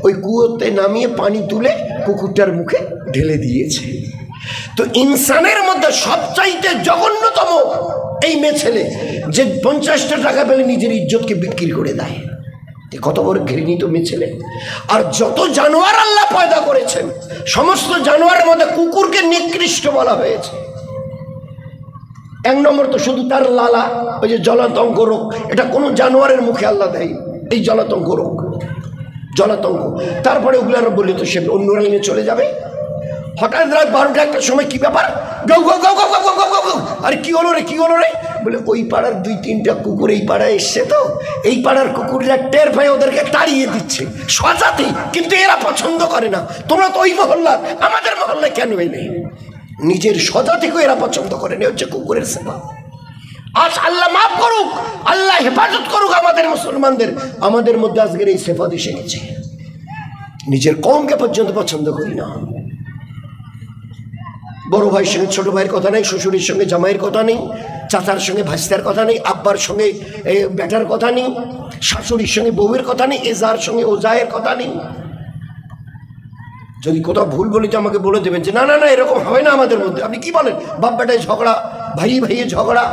ওই কুয়োতে নামিয়ে পানি তুলে কুকুরটার মুখে ঢেলে দিয়েছে। তো ইনসানের মধ্যে সবচাইতে জঘন্যতম এই মেয়ে ছেলে, যে 50টা টাকা পেলে নিজের ইজ্জতকে বিক্রি করে দেয়, কত বড় ঘৃণিত মেয়ে ছেলে। আর যত জানোয়ার আল্লাহ পয়দা করেছেন, সমস্ত জানোয়ারের মধ্যে কুকুরকে নিকৃষ্ট বলা হয়েছে। 1 নম্বর তো শুধু তার লালা, ওই যে জলাতঙ্ক রোগ, এটা কোনো জানোয়ারের মুখে আল্লাহ দেয়, এই জলাতঙ্ক রোগ, জলাতঙ্ক। তারপরে ওগুলার বললে তো সে অন্য লাইনে চলে যাবে। হঠাৎ রাত 12টা একটার সময় কি ব্যাপার, go go go go go go go, আরে কি হলো রে, বলে ওই পাড়ার 2-3টা কুকুর এই পাড়ায় এসছে, তো এই পাড়ার কুকুররা টের পায়, ওদেরকে তাড়িয়ে দিচ্ছে স্বজাতি, কিন্তু এরা পছন্দ করে না। তোমরা তো ওই মহল্লা, আমাদের মহল্লায় কেন এলে? নিজের স্বজাতিকে এরা পছন্দ করে না, হচ্ছে কুকুরের সেবা। আজ আল্লাহ মাফ করুক, আল্লাহ হেফাজত করুক আমাদের মুসলমানদের, আমাদের মধ্যে আজকের এই সেফাত এসে গেছে। নিজের কওমকে পর্যন্ত পছন্দ করি না। বড় ভাইয়ের সঙ্গে ছোট ভাইয়ের কথা নেই, শ্বশুরের সঙ্গে জামাইয়ের কথা নেই, চাচার সঙ্গে ভাইস্তার কথা নেই, আব্বার সঙ্গে বেটার কথা নেই, শাশুড়ির সঙ্গে বউয়ের কথা নেই, এজার সঙ্গে ওজায়ের কথা নেই। যদি কোথাও ভুল বলি তো আমাকে বলে দেবেন যে না না না এরকম হয় না আমাদের মধ্যে। আপনি কি বলেন, বাপ বেটায় ঝগড়া, ভাইয়ে ঝগড়া,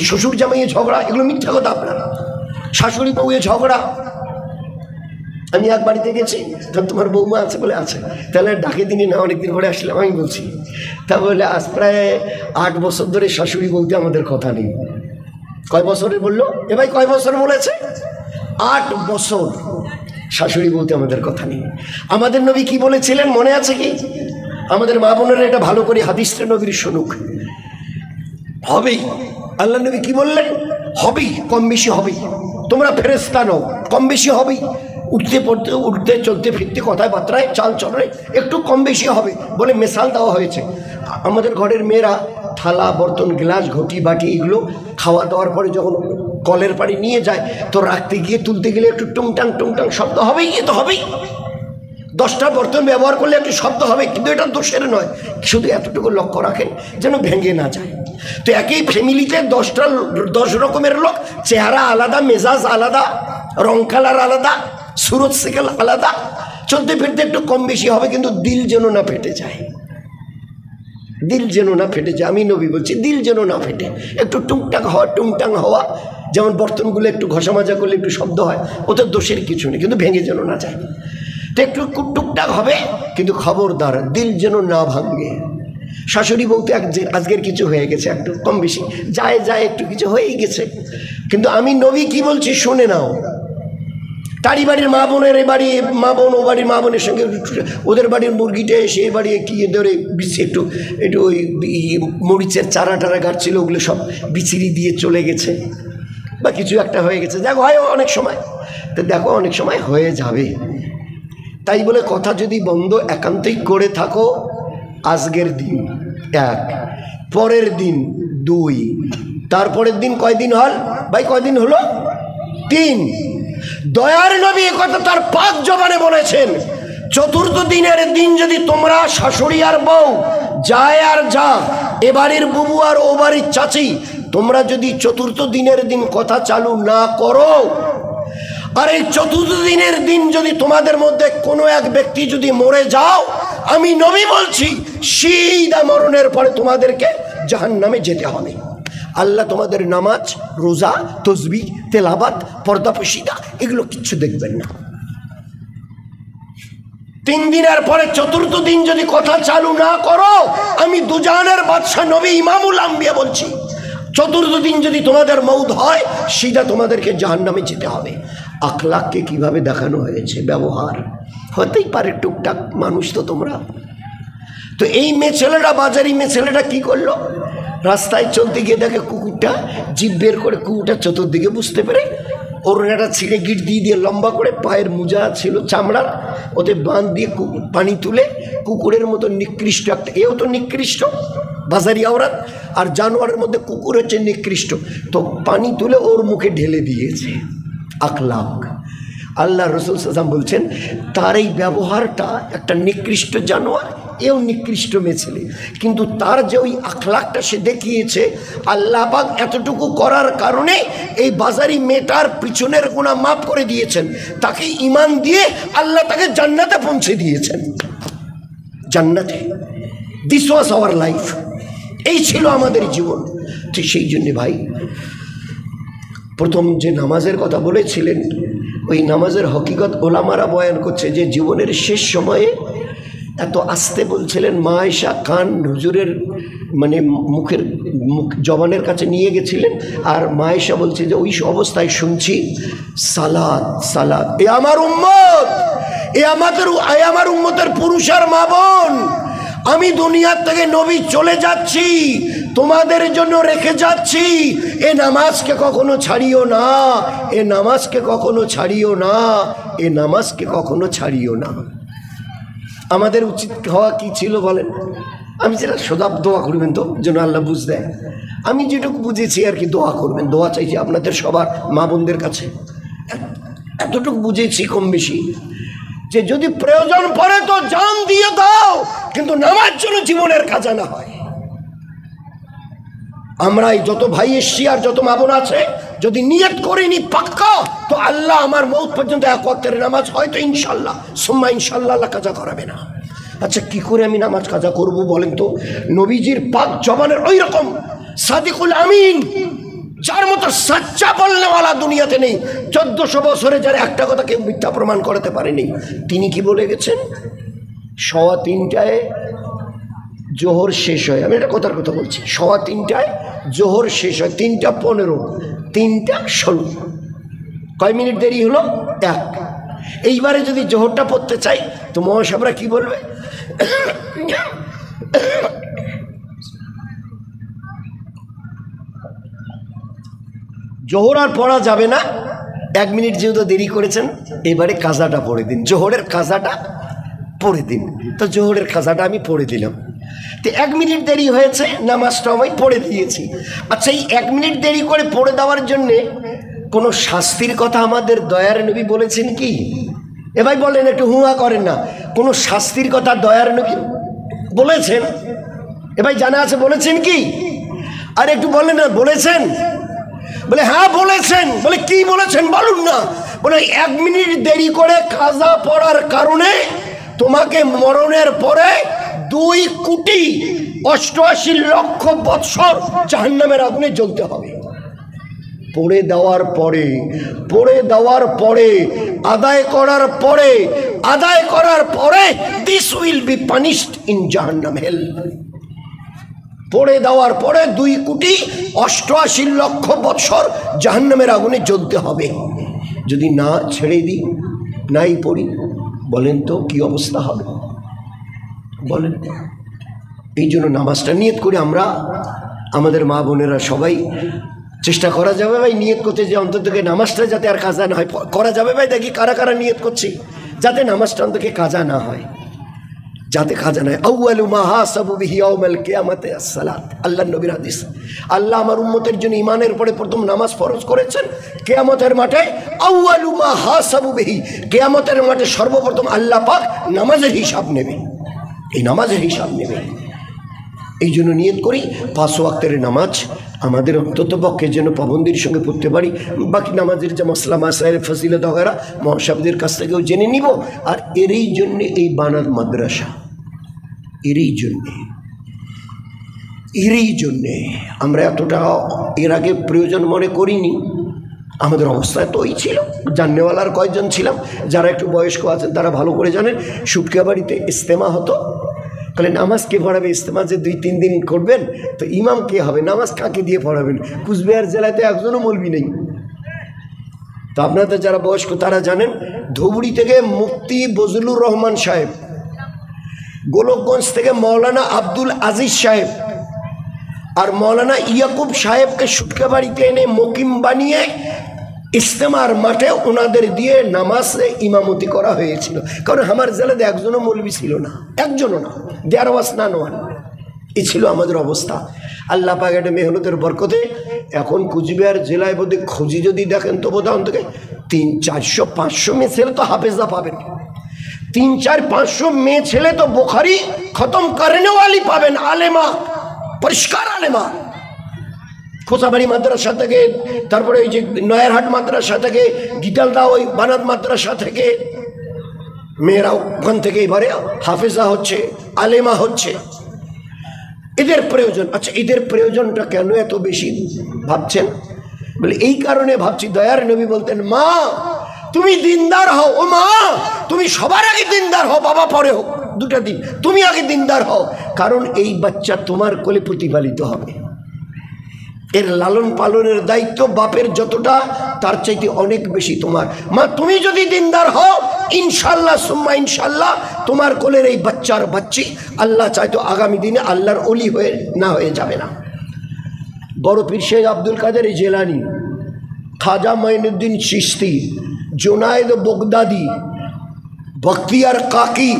শ্বশুর জামাইয়ে ঝগড়া, এগুলো মিথ্যা কথা আপনার। শাশুড়ি বউয়ে ঝগড়া। আমি এক বাড়িতে গেছি, তোমার বৌমা আছে বলে আছে, তাহলে ডাকে দিনই না, অনেকদিন পরে আসলাম, আমি বলছি তা বলে আজ প্রায় 8 বছর ধরে শাশুড়ি বলতে আমাদের কথা নেই। কয় বছরে বললো এ ভাই, কয় বছর বলেছে? 8 বছর শাশুড়ি বলতে আমাদের কথা নেই। আমাদের নবী কি বলেছিলেন মনে আছে কি? আমাদের মা বোনেরা এটা ভালো করে হাদিসটা নবীর শুনুক। হবেই, আল্লাহ নবী কি বললেন? হবেই, কম বেশি হবেই। তোমরা ফেরেশতা নও, কম বেশি হবেই। উঠতে চলতে ফিরতে কথায় বার্তায় চাল চলনে একটু কম বেশি হবে বলে মেশাল দেওয়া হয়েছে। আমাদের ঘরের মেয়েরা থালা বর্তন গ্লাস ঘটি বাটি এগুলো খাওয়া দাওয়ার পরে যখন কলের পানি নিয়ে যায়, তো রাখতে গিয়ে তুলতে গেলে একটু টুংটাং শব্দ হবেই, এ তো হবেই। 10টা বর্তন ব্যবহার করলে একটু শব্দ হবে, কিন্তু এটা দোষের নয়। শুধু এতটুকু লক্ষ্য রাখেন যেন ভেঙে না যায়। তো একই ফ্যামিলিতে 10 রকমের লোক, চেহারা আলাদা, মেজাজ আলাদা, রং কালার আলাদা, সুরত সেকেল আলাদা, চলতে ফিরতে একটু কম বেশি হবে, কিন্তু দিল যেন না ফেটে যায়। দিল যেন না ফেটে যায়। আমি নবী বলছি দিল যেন না ফেটে, একটু টুংটাং হওয়া যেমন বর্তনগুলো একটু ঘষা মাজা করলে একটু শব্দ হয়, ওদের দোষের কিছু নেই, কিন্তু ভেঙে যেন না যায়। তো একটু টুকটাক হবে, কিন্তু খবরদার দিল যেন না ভাঙে। শাশুড়ি বলতে আজকের কিছু হয়ে গেছে, একটু কম বেশি যায় যায় একটু কিছু হয়েই গেছে, কিন্তু আমি নবী কি বলছি শুনে নাও। তারই বাড়ির মা বোনের এ বাড়ি মা বোন, ও বাড়ির মা বোনের সঙ্গে ওদের বাড়ির মুরগিটা এসে এ বাড়ি কি ধরে একটু একটু ওই মরিচের চারা টারা গাড়ছিল, ওগুলো সব বিচিরি দিয়ে চলে গেছে বা কিছু একটা হয়ে গেছে। দেখো হয় অনেক সময়, তো দেখো অনেক সময় হয়ে যাবে। তাই বলে কথা যদি বন্ধ একান্তই করে থাকো, আজকের দিন 1, পরের দিন 2, তারপরের দিন কয়দিন হল ভাই, কয়দিন হলো 3। দয়ার নবী কথা তার পাক জবানে বলেছেন, চতুর্থ দিনের দিন যদি তোমরা শাশুড়ি আর বউ, যায় আর যা, এ বাড়ির বুবু আর ও বাড়ির চাচি, তোমরা যদি চতুর্থ দিনের দিন কথা চালু না করো, আর এই চতুর্থ দিনের দিন যদি তোমাদের মধ্যে কোনো এক ব্যক্তি যদি মরে যাও, আমি নবী বলছি সিধা মরণের পরে তোমাদেরকে জাহান্নামে যেতে হবে। আল্লাহ তোমাদের নামাজ, রোজা, তসবিহ, তেলাওয়াত, পর্দা পশিদা এগুলো কিচ্ছু দেখবেন না। 3 দিনের পরে চতুর্থ দিন যদি কথা চালু না করো, আমি দুজাহানের বাদশা নবী ইমামুল আম্বিয়া বলছি, চতুর্থ দিন যদি তোমাদের মৌত হয়, সিধা তোমাদেরকে জাহান্নামে যেতে হবে। আখলাককে কিভাবে দেখানো হয়েছে, ব্যবহার হতেই পারে টুকটাক মানুষ তো তোমরা। তো এই মেয়ে ছেলেটা, বাজারি মেয়ে ছেলেটা কি করলো, রাস্তায় চলতে গিয়ে দেখে কুকুরটা জিভ বের করে, কুকুরটা চতুর্দিকে বুঝতে পেরে ওড়নাটা ছিঁড়ে গিট দিয়ে লম্বা করে, পায়ের মোজা ছিল চামড়ার, ওতে বাঁধ দিয়ে পানি তুলে কুকুরের মতো নিকৃষ্ট একটা, এও তো নিকৃষ্ট বাজারি আওরাত, আর জানোয়ারের মধ্যে কুকুর হচ্ছে নিকৃষ্ট, তো পানি তুলে ওর মুখে ঢেলে দিয়েছে। আখলাক। আল্লাহ রসুল সাল্লাল্লাহু আলাইহি ওয়াসাল্লাম বলছেন তার এই ব্যবহারটা, একটা নিকৃষ্ট জানোয়ার, এও নিকৃষ্ট মেয়ে ছেলে, কিন্তু তার যে ওই আখলাকটা সে দেখিয়েছে, আল্লাহ পাক এতটুকু করার কারণে এই বাজারি মেয়েটার পিছনের গুনাহ মাফ করে দিয়েছেন, তাকে ঈমান দিয়ে আল্লাহ তাকে জান্নাতে পৌঁছে দিয়েছেন। জান্নাতে, দিস ওয়াজ আওয়ার লাইফ, এই ছিল আমাদের জীবন। ঠিক সেই জন্যে ভাই, প্রথম যে নামাজের কথা বলেছিলেন, ওই নামাজের হকিকত ওলামারা বয়ান করছে যে জীবনের শেষ সময়ে এত আস্তে বলছিলেন, মা আয়েশা কান হুজুরের মানে জবানের কাছে নিয়ে গেছিলেন, আর মা আয়েশা বলছে যে ওই অবস্থায় শুনছি সালাত সালাত, এ আমার উম্মত, এ আমার উম্মতের পুরুষ আর মা বোন, আমি দুনিয়ার থেকে নবী চলে যাচ্ছি, তোমাদের জন্য রেখে যাচ্ছি, এ নামাজকে কখনো ছাড়িও না, এ নামাজকে কখনো ছাড়িও না, এ নামাজকে কখনো ছাড়িও না। আমাদের উচিত হওয়া কি ছিল বলেন? আমি যেটা সদাব দোয়া করবেন তো যেন আল্লাহ বুঝ দেয়, আমি যেটুকু বুঝেছি আর কি, দোয়া করবেন, দোয়া চাইছি আপনাদের সবার মা বোনদের কাছে, এতটুকু বুঝেছি কম বেশি, যে যদি প্রয়োজন পড়ে তো জান দিয়ে দাও, কিন্তু নামাজ যেন জীবনের খাজানা হয়। আমরাই যত ভাই এসছি আর যত মা বোন আছে, যদি নিয়ত করিনি পাক্কা, তো আল্লাহ আমার মৌত পর্যন্ত 1 ওয়াক্তের নামাজ হয়তো ইনশাল্লাহ সুম্মা ইনশাল্লাহ আল্লাহ কাজা করাবে না। আচ্ছা কি করে আমি নামাজ কাজা করব বলেন তো? নবীজির পাক জবানের ওই রকম সাদিকুল আমিন, যার মতো সাচ্চা বলনেওয়ালা দুনিয়াতে নেই, 1400 বছরে যারা একটা কথা কেউ মিথ্যা প্রমাণ করাতে পারেনি, তিনি কি বলে গেছেন? 3:15 জোহর শেষ হয়, আমি এটা কথার কথা বলছি, 3:15 জোহর শেষ হয়, 3:15, 3:16, কয় মিনিট দেরি হলো? 1। এইবারে যদি জোহরটা পড়তে চাই তো মহাসাবরা কি বলবে? জোহর আর পড়া যাবে না, 1 মিনিট যেহেতু দেরি করেছেন, এবারে কাজাটা পড়ে দিন, জোহরের কাজাটা পড়ে দিন। তো জোহরের কাজাটা আমি পড়ে দিলাম, তো 1 মিনিট দেরি হয়েছে, নামাজটা আমি পড়ে দিয়েছি। আচ্ছা এই 1 মিনিট দেরি করে পড়ে দেওয়ার জন্যে কোনো শাস্তির কথা আমাদের দয়ার নবী বলেছেন কি? এ ভাই বলেন, একটু হুয়া করেন না, কোনো শাস্তির কথা দয়ার নবী বলেছেন? এ ভাই জানা আছে বলেছেন কি? আর একটু বলেন না, বলেছেন? বলে হ্যাঁ বলেছেন। বলে কি বলেছেন বলুন না। বলে 1 মিনিট দেরি করে কাজা পড়ার কারণে তোমাকে মরণের পরে 2,88,00,000 বৎসর জাহান্নামের আগুনে জ্বলতে হবে। পড়ে দেওয়ার পরে আদায় করার পরে this will be punished in জাহান্নাম হেল। পড়ে দেওয়ার পরে 2,88,00,000 বৎসর জাহান্নামের আগুনে জ্বলতে হবে। যদি না ছেড়ে দিই, নাই পড়ি, বলেন তো কি অবস্থা হবে? বলেন। এই জন্য নামাজটা নিয়ত করে আমরা আমাদের মা বোনেরা সবাই চেষ্টা করা যাবে ভাই নিয়ত করতে, যে অন্তত নামাজটা যাতে আর কাজা না হয়। করা যাবে ভাই, দেখি কারা কারা নিয়ত করছি যাতে নামাজটা অন্তত কাজা না হয়, যাতে কাজা না হয়। আউয়ালু মা হাসাবু বিহি ইয়াউমাল কিয়ামাতি as-সালাত। আল্লাহর নবীর হাদিস। আল্লাহ আমার উম্মতের জন্য ঈমানের পরে প্রথম নামাজ ফরজ করেছেন কিয়ামতের মাঠে। আউয়ালু মা হাসাবু বিহি, কিয়ামতের মাঠে সর্বপ্রথম আল্লাহ পাক নামাজের হিসাব নেবে, এই নামাজের হিসাব নেবে। এই জন্য নিয়ত করি 5 ওয়াক্তের নামাজ আমাদের অন্তত পক্ষে যেন পাবন্দির সঙ্গে পড়তে পারি। বাকি নামাজের যে মশলা মাসায়ের ফজিলত वगैरह মহাসাবদের কাছ থেকেও জেনে নিব। আর এরই জন্যে এই বানাত মাদ্রাসা, এরই জন্যে আমরা এতটা এর আগে প্রয়োজন মনে করিনি। আমাদের অবস্থায় তো ওই ছিল, জাননেওয়ালার কয়েকজন ছিলাম, যারা একটু বয়স্ক আছেন তারা ভালো করে জানেন। সুটকা বাড়িতে ইস্তেমা হতো, তাহলে নামাজ কে পড়াবে? ইস্তেমা যে 2-3 দিন করবেন তো ইমাম কে হবে? নামাজ কাকে দিয়ে পড়াবেন? কুচবিহার জেলায় তো একজনও মৌলবি নেই। তো আপনাদের যারা বয়স্ক তারা জানেন, ধুবড়ি থেকে মুফতি বজলুর রহমান সাহেব, গোলকগঞ্জ থেকে মৌলানা আব্দুল আজিজ সাহেব আর মৌলানা ইয়াকুব সাহেবকে সুটকা বাড়িতে এনে মকিম বানিয়ে ইস্তেমার মাঠে ওনাদের দিয়ে নামাজে ইমামতি করা হয়েছিল। কারণ আমার জেলাতে একজনও মৌলবি ছিল না, একজনও না, দেয়ার ওয়াজ না নোয়ান। এই ছিল আমাদের অবস্থা। আল্লাহ পাক একটা মেহনতের বরকতে এখন কুচবিহার জেলায় বোধ খোঁজি যদি দেখেন তো বোধ থেকে 300-400-500 মেয়ে ছেলে তো হাফেজা পাবেন, 300-500 মেয়ে ছেলে তো বুখারি খতম করেনেওয়ালি পাবেন, আলেমা, পরিষ্কার আলেমা। খোসাবাড়ি মাদ্রাসা থেকে, তারপরে এই যে নয়ারহাট মাদ্রাসা থেকে, গিটালদা ওই বানাত মাদ্রাসা থেকে মেয়েরা ওখান থেকে এবারে হাফেজা হচ্ছে, আলেমা হচ্ছে। এদের প্রয়োজন। আচ্ছা, এদের প্রয়োজনটা কেন এত বেশি ভাবছেন? বলে এই কারণে ভাবছি, দয়ার নবী বলতেন, মা তুমি দিনদার হও, ও মা তুমি সবার আগে দিনদার হও, বাবা পরে হোক, 2টা দিন, তুমি আগে দিনদার হও। কারণ এই বাচ্চা তোমার কোলে প্রতিপালিত হবে, এর লালন পালনের দায়িত্ব বাপের যতটা তার চাইতে অনেক বেশি তোমার। মা তুমি যদি দিনদার হও, ইনশাল্লাহ সুম্মা ইনশাল্লাহ তোমার কোলের এই বাচ্চার বাচ্চি আল্লাহ চাইতো আগামী দিনে আল্লাহর ওলি হয়ে না হয়ে যাবে না। বড় পীর শেখ আব্দুল কাদের জিলানী, খাজা মাইনুদ্দিন চিশতি, জুনায়েদ বগদাদি, বখতিয়ার কাকি,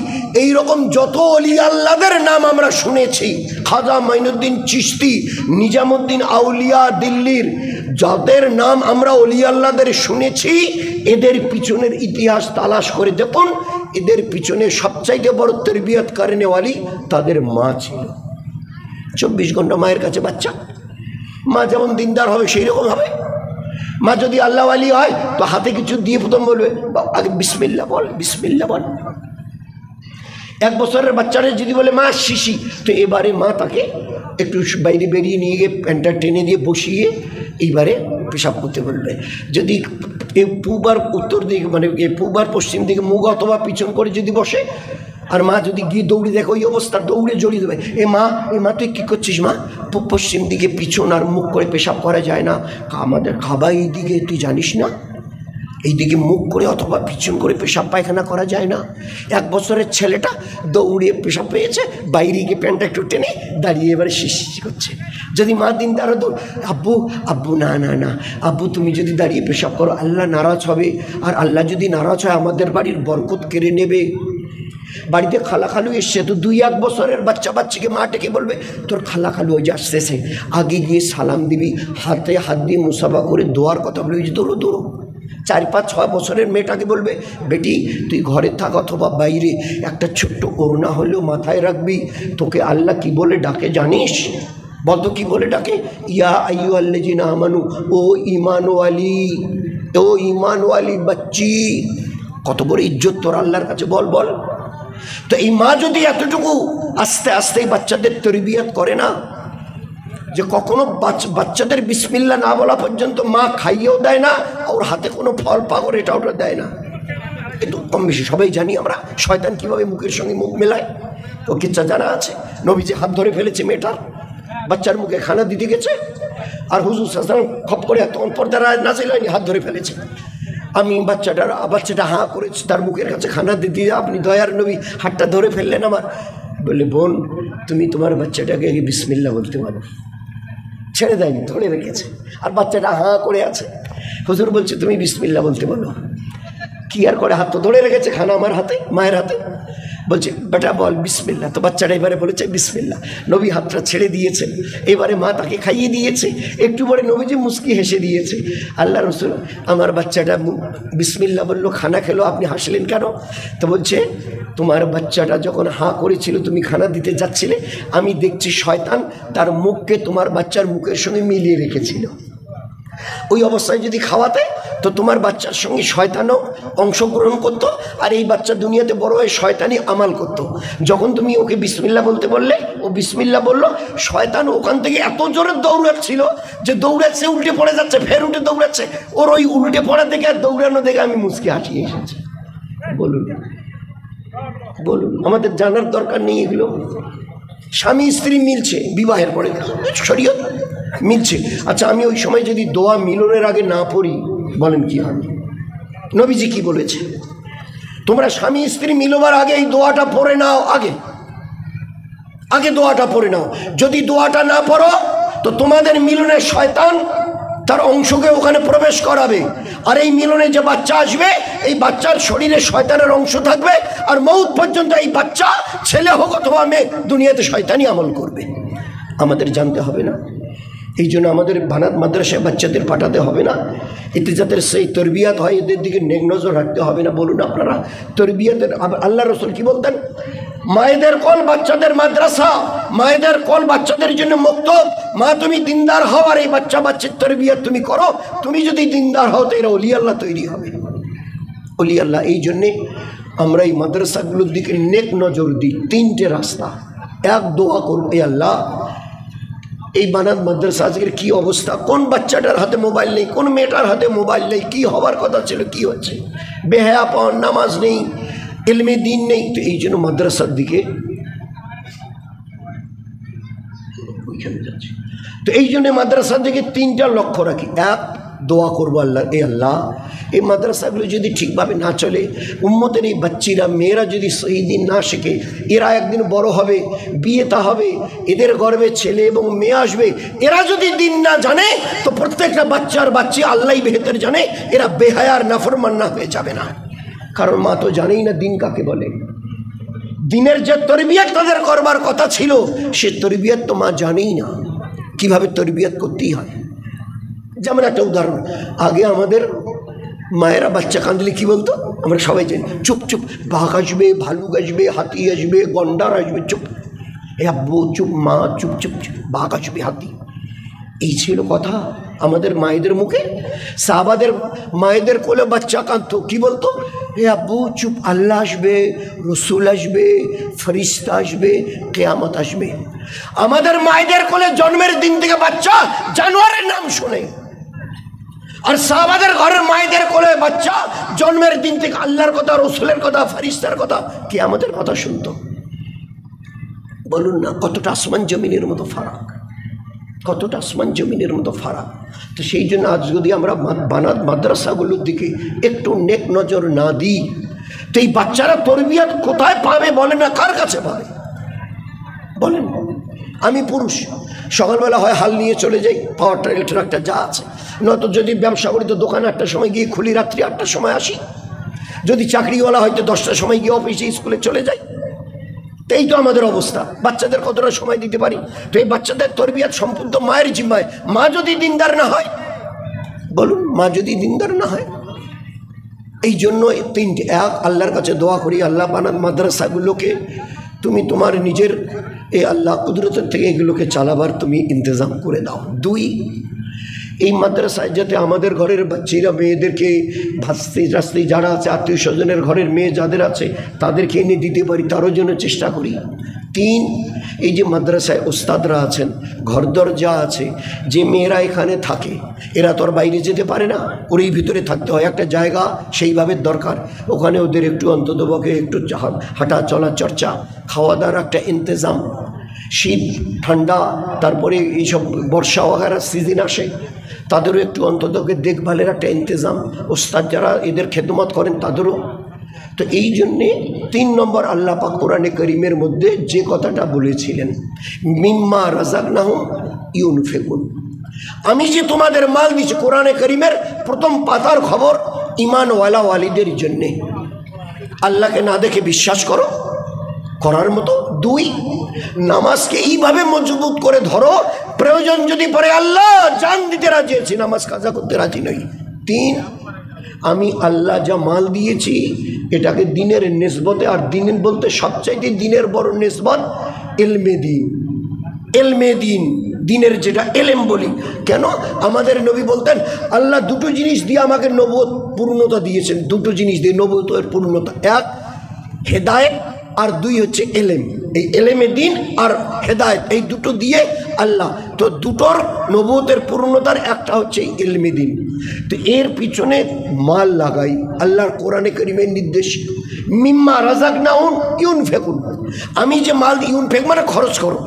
এই রকম যত ওলি আল্লাহদের নাম আমরা শুনেছি, খাজা মাইনুদ্দিন চিশতি, নিজামুদ্দিন আউলিয়া দিল্লির, যাদের নাম আমরা ওলি আল্লাহদের শুনেছি, এদের পিছনের ইতিহাস তালাশ করে দেখুন, এদের পিছনে সবচাইতে বড় তরবিয়ত করেনেওয়ালি তাদের মা ছিল। 24 ঘন্টা মায়ের কাছে বাচ্চা। মা যেমন দিনদার হবে সেই রকম হবে। মা যদি আল্লাহ আলী হয় তো হাতে কিছু দিয়ে প্রথম বলবে, আগে বিসমিল্লাহ বল, বিসমিল্লাহ বল। 1 বছরের বাচ্চারা যদি বলে মা শিশি, তো এবারে মা তাকে একটু বাইরে বেরিয়ে নিয়ে গিয়ে প্যান্টটা টেনে দিয়ে বসিয়ে এইবারে পেশাব করতে বলবে। যদি পূব আর উত্তর দিকে, মানে পূব আর পশ্চিম দিকে মুখ অথবা পিছন করে যদি বসে, আর মা যদি গিয়ে দৌড়ে দেখে ওই অবস্থা, দৌড়ে জড়িয়ে দেবে, এ মা তুই কী করছিস মা? পশ্চিম দিকে পিছন আর মুখ করে পেশাব করা যায় না, আমাদের খাবার এই দিকে, তুই জানিস না? এইদিকে মুখ করে অথবা পিছন করে পেশাব পায়খানা করা যায় না। 1 বছরের ছেলেটা দৌড়ে পেশাব পেয়েছে, বাইরে গিয়ে প্যান্টটা একটু টেনে দাঁড়িয়ে এবারে শিশি করছে। যদি মা দিন তারা দৌড়, আব্বু আব্বু না না না আব্বু, তুমি যদি দাঁড়িয়ে পেশাব করো আল্লাহ নারাজ হবে, আর আল্লাহ যদি নারাজ হয় আমাদের বাড়ির বরকত কেড়ে নেবে। বাড়িতে খালা খালু এসছে, তো 2-1 বছরের বাচ্চাকে মা ডেকে বলবে, তোর খালা খালু ওই যে আসতেছে, আগে গিয়ে সালাম দিবি, হাতে হাত দিয়ে মুসাফা করে দোয়ার কথা বলবি, যে দৌড়ো দৌড়ো। 4-5-6 বছরের মেয়েটাকে বলবে, বেটি তুই ঘরে থাক অথবা বাইরে একটা ছোট্ট করুণা হলেও মাথায় রাখবি, তোকে আল্লাহ কি বলে ডাকে জানিস? বলতো কি বলে ডাকে? ইয়া আইয়ুহাল্লাযিনা আমানু, ও ঈমানওয়ালি, ও ঈমানওয়ালি বাচ্চি। কত বড় ইজ্জত তোর আল্লাহর কাছে, বল বল। তো এই মা যদি এতটুকু আস্তে আস্তে বাচ্চাদের তরবিয়ত করে না, যে কখনো বাচ্চাদের বিসমিল্লাহ না বলা পর্যন্ত মা খাইয়েও দেয় না, ওর হাতে কোনো ফল পাগর এটা ওটা দেয় না। কিন্তু কম বেশি সবাই জানি আমরা শয়তান কিভাবে মুখের সঙ্গে মুখ মেলায়। তো কিচ্ছা জানা আছে, নবীজি হাত ধরে ফেলেছে মেয়েটার, বাচ্চার মুখে খানা দিতে গেছে, আর হুজুর সাল্লাল্লাহু আলাইহি ওয়াসাল্লাম খপ করে তখন পর্দার আয়াত নাযিল হয়নি, হাত ধরে ফেলেছে। আমি বাচ্চাটা হাঁ করেছি, তার মুখের কাছে খানা দিতে, আপনি দয়ার নবী হাতটা ধরে ফেললেন আমার। বলে, বোন তুমি তোমার বাচ্চাটাকে বিসমিল্লাহ বলতে পারো। ছেড়ে দেয়নি, ধরে রেখেছে, আর বাচ্চাটা হাঁ করে আছে। হুজুর বলছে তুমি বিসমিল্লাহ বলতে বলো। কি আর করে, হাত তো ধরে রেখেছে, খানা আমার হাতে, মায়ের হাতে। বলছে বেটা বল বিসমিল্লাহ। তো বাচ্চাটা এবারে বলেছে বিসমিল্লাহ। নবী হাতটা ছেড়ে দিয়েছেন, এবারে মা তাকে খাইয়ে দিয়েছে। একটু পরে নবীজি মুস্কি হেসে দিয়েছে, আল্লাহ রসুল আমার বাচ্চাটা বিসমিল্লাহ বললো, খানা খেলো, আপনি হাসলেন কেন? তো বলছে তোমার বাচ্চাটা যখন হাঁ করেছিল, তুমি খানা দিতে যাচ্ছিলে, আমি দেখছি শয়তান তার মুখকে তোমার বাচ্চার মুখের সঙ্গে মিলিয়ে রেখেছিল। ওই অবস্থায় যদি খাওয়াতে তো তোমার বাচ্চার সঙ্গে শয়তানও অংশগ্রহণ করতো, আর এই বাচ্চা দুনিয়াতে বড় হয়ে শয়তানি আমাল করতো। যখন তুমি ওকে বিসমিল্লাহ বলতে বললে, ও বিসমিল্লাহ বললো, শয়তান ওখান থেকে এত জোরে দৌড়াচ্ছিল যে দৌড়াচ্ছে, উল্টে পড়ে যাচ্ছে, ফের উঠে দৌড়াচ্ছে। ওর ওই উল্টে পড়া দেখে আর দৌড়ানো দেখে আমি মুচকি হাসি এসেছে। বলুন বলুন, আমাদের জানার দরকার নেই এগুলো। স্বামী স্ত্রী মিলছে বিবাহের পরে, শরীয়ত মিলছে। আচ্ছা, আমি ওই সময় যদি দোয়া মিলনের আগে না পড়ি, বলেন কি হবে? নবীজি কি বলেছে? তোমরা স্বামী স্ত্রী মিলবার আগে এই দোয়াটা পড়ে নাও, আগে দোয়াটা পড়ে নাও। যদি দোয়াটা না পড়ো তো তোমাদের মিলনে শয়তান তার অংশকে ওখানে প্রবেশ করাবে, আর এই মিলনে যে বাচ্চা আসবে, এই বাচ্চার শরীরে শয়তানের অংশ থাকবে, আর মৌত পর্যন্ত এই বাচ্চা, ছেলে হোক অথবা মেয়ে, দুনিয়াতে শয়তানি আমল করবে। আমাদের জানতে হবে না? এই জন্য আমাদের বানাত মাদ্রাসায় বাচ্চাদের পাঠাতে হবে না, এতে যাদের সেই তরবিয়াত হয়, এদের দিকে নেক নজর রাখতে হবে না। বলুন আপনারা, তরবিয়াতের আল্লাহ রসুল কি বলতেন? মায়েদের কোল বাচ্চাদের মাদ্রাসা, মায়েদের কোল বাচ্চাদের জন্য মুক্তব। মা তুমি দিনদার হও, আর এই বাচ্চার তরবিয়াত তুমি করো। তুমি যদি দিনদার হও তো এরা ওলি আল্লাহ তৈরি হবে, ওলি আল্লাহ। এই জন্যে আমরা এই মাদ্রাসাগুলোর দিকে নেক নজর দিই। তিনটে রাস্তা, এক দোয়া করবো, এই আল্লাহ এই বানাত মাদ্রাসা আজকের কী অবস্থা, কোন বাচ্চাটার হাতে মোবাইল নেই, কোন মেয়েটার হাতে মোবাইল নেই, কি হওয়ার কথা ছিল কি হচ্ছে, বেহায়াপন, নামাজ নেই, ইলমে দিন নেই। তো এই জন্য মাদ্রাসার দিকে ওইখানে যাচ্ছে। তো এই জন্য মাদ্রাসার দিকে তিনটা লক্ষ্য রাখি। এক, দোয়া করবো আল্লাহ, এই আল্লাহ এই মাদ্রাসাগুলো যদি ঠিকভাবে না চলে, উম্মতের এই বাচ্চিরা মেয়েরা যদি সেই দিন না শেখে, এরা একদিন বড় হবে, বিয়ে তা হবে, এদের গর্বে ছেলে এবং মেয়ে আসবে, এরা যদি দিন না জানে তো প্রত্যেকটা বাচ্চি আল্লাহই বেহতর জানে, এরা বেহায়ার নাফরমান না হয়ে যাবে না। কারণ মা তো জানেই না দিন কাকে বলে। দিনের যে তরবিয়ত তাদের করবার কথা ছিল, সে তরবিয়ত তো মা জানেই না কিভাবে তরবিয়ত করতেই হয়। যেমন একটা উদাহরণ, আগে আমাদের মায়েরা বাচ্চা কাঁদলে কি বলতো? আমরা সবাই জানি, চুপ চুপ, বাঘ আসবে, ভালুক আসবে, হাতি আসবে, গন্ডার আসবে, চুপ। এ আব্বু চুপ, মা চুপ চুপ চুপ, বাঘ আসবে, হাতি। এই ছিল কথা আমাদের মায়েদের মুখে। সাহাবাদের মায়েদের কোলে বাচ্চা কাঁদতো, কি বলতো? এ আব্বু চুপ, আল্লাহ আসবে, রসুল আসবে, ফরিস্তা আসবে, কিয়ামত আসবে। আমাদের মায়েদের কোলে জন্মের দিন থেকে বাচ্চা জানোয়ারের নাম শোনে, আর সাহাবাদের ঘরের মায়েদের কোলে বাচ্চা জন্মের দিন থেকে আল্লাহর কথা, রসুলের কথা, ফরিস্তার কথা, কিয়ামতের কথা শুনতো। বলুন না, কতটা আসমান জমিনের মতো ফারাক, কতটা আসমান জমিনের মতো ফারাক। তো সেই জন্য আজ যদি আমরা বানাত মাদ্রাসাগুলোর দিকে একটু নেক নজর না দিই, তো এই বাচ্চারা তরবিয়ত কোথায় পাবে বলেন না? কার কাছে পাবে বলেন? আমি পুরুষ, সকালবেলা হয় হাল নিয়ে চলে যাই, পাওয়ার ট্রাক্টর যা আছে, নয়তো যদি ব্যবসা করি তো দোকানে 8টার সময় গিয়ে খুলি, রাত্রি 8টার সময় আসি। যদি চাকরিওয়ালা হয়তো 10টার সময় গিয়ে অফিসে স্কুলে চলে যাই। তো এই তো আমাদের অবস্থা। বাচ্চাদের কতটা সময় দিতে পারি? তো এই বাচ্চাদের তরবিয়ত সম্পূর্ণ মায়ের জিম্মায়। মা যদি দিনদার না হয়, বলুন, মা যদি দিনদার না হয়। এই জন্য তিনটে, এক, আল্লাহর কাছে দোয়া করি, আল্লাহ বানাত মাদ্রাসাগুলোকে তুমি তোমার নিজের এই আল্লাহ কুদরতের থেকে এগুলোকে চালাবার তুমি ইন্তজাম করে দাও। দুই, এই মাদ্রাসায় যাতে আমাদের ঘরের বাচ্চারা মেয়েদেরকে ভাস্তি টাস্তি যারা আছে, আত্মীয় স্বজনের ঘরের মেয়ে যাদের আছে তাদেরকে এনে দিতে পারি, তারও জন্য চেষ্টা করি। 3, এই যে মাদ্রাসায় ওস্তাদরা আছেন, ঘর দরজা আছে, যে মেয়েরা এখানে থাকে এরা তো আর বাইরে যেতে পারে না, ওরই ভিতরে থাকতে হয়, একটা জায়গা সেইভাবে দরকার, ওখানে ওদের একটু অন্ততপক্ষে একটু হাঁটা চলা চর্চা, খাওয়া দাওয়ার একটা ইন্তজাম, শীত ঠান্ডা তারপরে এইসব বর্ষা ওগারা সিজন আসে, তাদেরও একটু অন্ততপক্ষে দেখভালের একটা ইন্তজাম, ওস্তাদ যারা এদের খেদমত করেন তাদেরও। তো এই জন্যে 3 নম্বর আল্লাহ পাক কোরআনে করিমের মধ্যে যে কথাটা বলেছিলেন, মিম্মা রাযাকনাহুম ইউনফিকুন, আমি যে তোমাদের মাল দিচ্ছি, কোরআনে করিমের প্রথম পাতার খবর ঈমানওয়ালা ওয়ালিদের জন্যে, আল্লাহকে না দেখে বিশ্বাস করো করার মতো। 2, নামাজকে এইভাবে মজবুত করে ধরো, প্রয়োজন যদি পড়ে আল্লাহ জান দিতে রাজি আছি, নামাজ কাজা করতে রাজি নই। 3, আমি আল্লাহ যা মাল দিয়েছি এটাকে দিনের নিসবতে, আর দিন বলতে সবচাইতে দিনের বড় নিসবত ইলমে দিন, ইলমে দিন, দিনের যেটা এলেম বলি। কেন? আমাদের নবী বলতেন আল্লাহ 2টো জিনিস দিয়ে আমাকে নবুয়ত পূর্ণতা দিয়েছেন, 2টো জিনিস দিয়ে নবুয়তের পূর্ণতা, 1 হেদায়েত আর 2 হচ্ছে এলেম। এই এলেমে দিন আর হেদায়েত, এই 2টো দিয়ে আল্লাহ, তো 2টোর নবুয়তের পূর্ণতার একটা হচ্ছে ইলমে দিন। তো এর পিছনে মাল লাগাই, আল্লাহর কোরআনে কারীমের নির্দেশ, মিম্মা রাযাকনাহুম ইউনফিকুন, আমি যে মাল ইউনফিক মানে খরচ করো,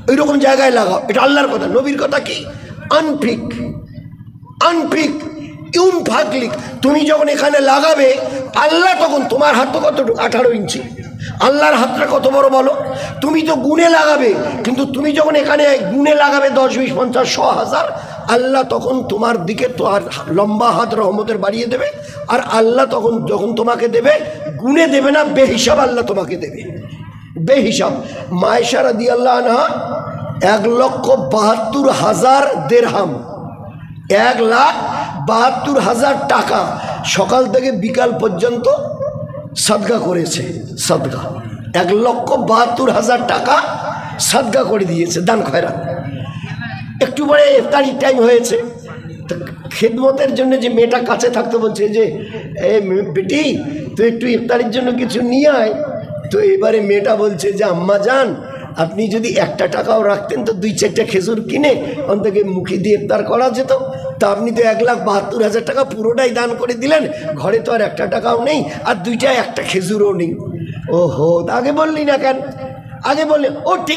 ওই রকম জায়গায় লাগাও, এটা আল্লাহর কথা। নবীর কথা কি? আনফিক, আনফিক ইউনফাকলিক, তুমি যখন এখানে লাগাবে আল্লাহ তখন, তোমার হাত তো কতটুকু? 18 ইঞ্চি, আল্লাহর হাতটা কত বড় বলো? তুমি তো গুণে লাগাবে, কিন্তু তুমি যখন এখানে গুণে লাগাবে 10, 20, 50, 100, 1000, আল্লাহ তখন তোমার দিকে তো আর লম্বা হাত রহমতের বাড়িয়ে দেবে। আর আল্লাহ তখন যখন তোমাকে দেবে, গুণে দেবে না, বেহিসাব আল্লাহ তোমাকে দেবে, বেহিসাব। মায়েশা রাদিয়াল্লাহু আনহা 1,72,000 দিরহাম, 1,72,000 টাকা সকাল থেকে বিকাল পর্যন্ত সাদগা করেছে, সাদগা 1,72,000 টাকা সাদগা করে দিয়েছে, দান খয়রাত। একটু পরে ইফতারি টাইম হয়েছে, তো খেদমতের জন্য যে মেয়েটা কাছে থাকতে বলছে যে বেটি তুই একটু ইফতারির জন্য কিছু নিয়ে আয়। তো এবারে মেয়েটা বলছে যে আম্মা জান, আপনি যদি 1টা টাকাও রাখতেন তো 2-4টা খেজুর কিনে অন্তকে মুখে দিয়ে ইফতার করা যেত। তা আপনি তো 1,72,000 টাকা পুরোটাই দান করে দিলেন, ঘরে তো আর 1টা টাকাও নেই, আর 2টা 1টা খেজুরও নেই। ওহো, আগে বললি না কেন? আগে বললে ও ঠিক।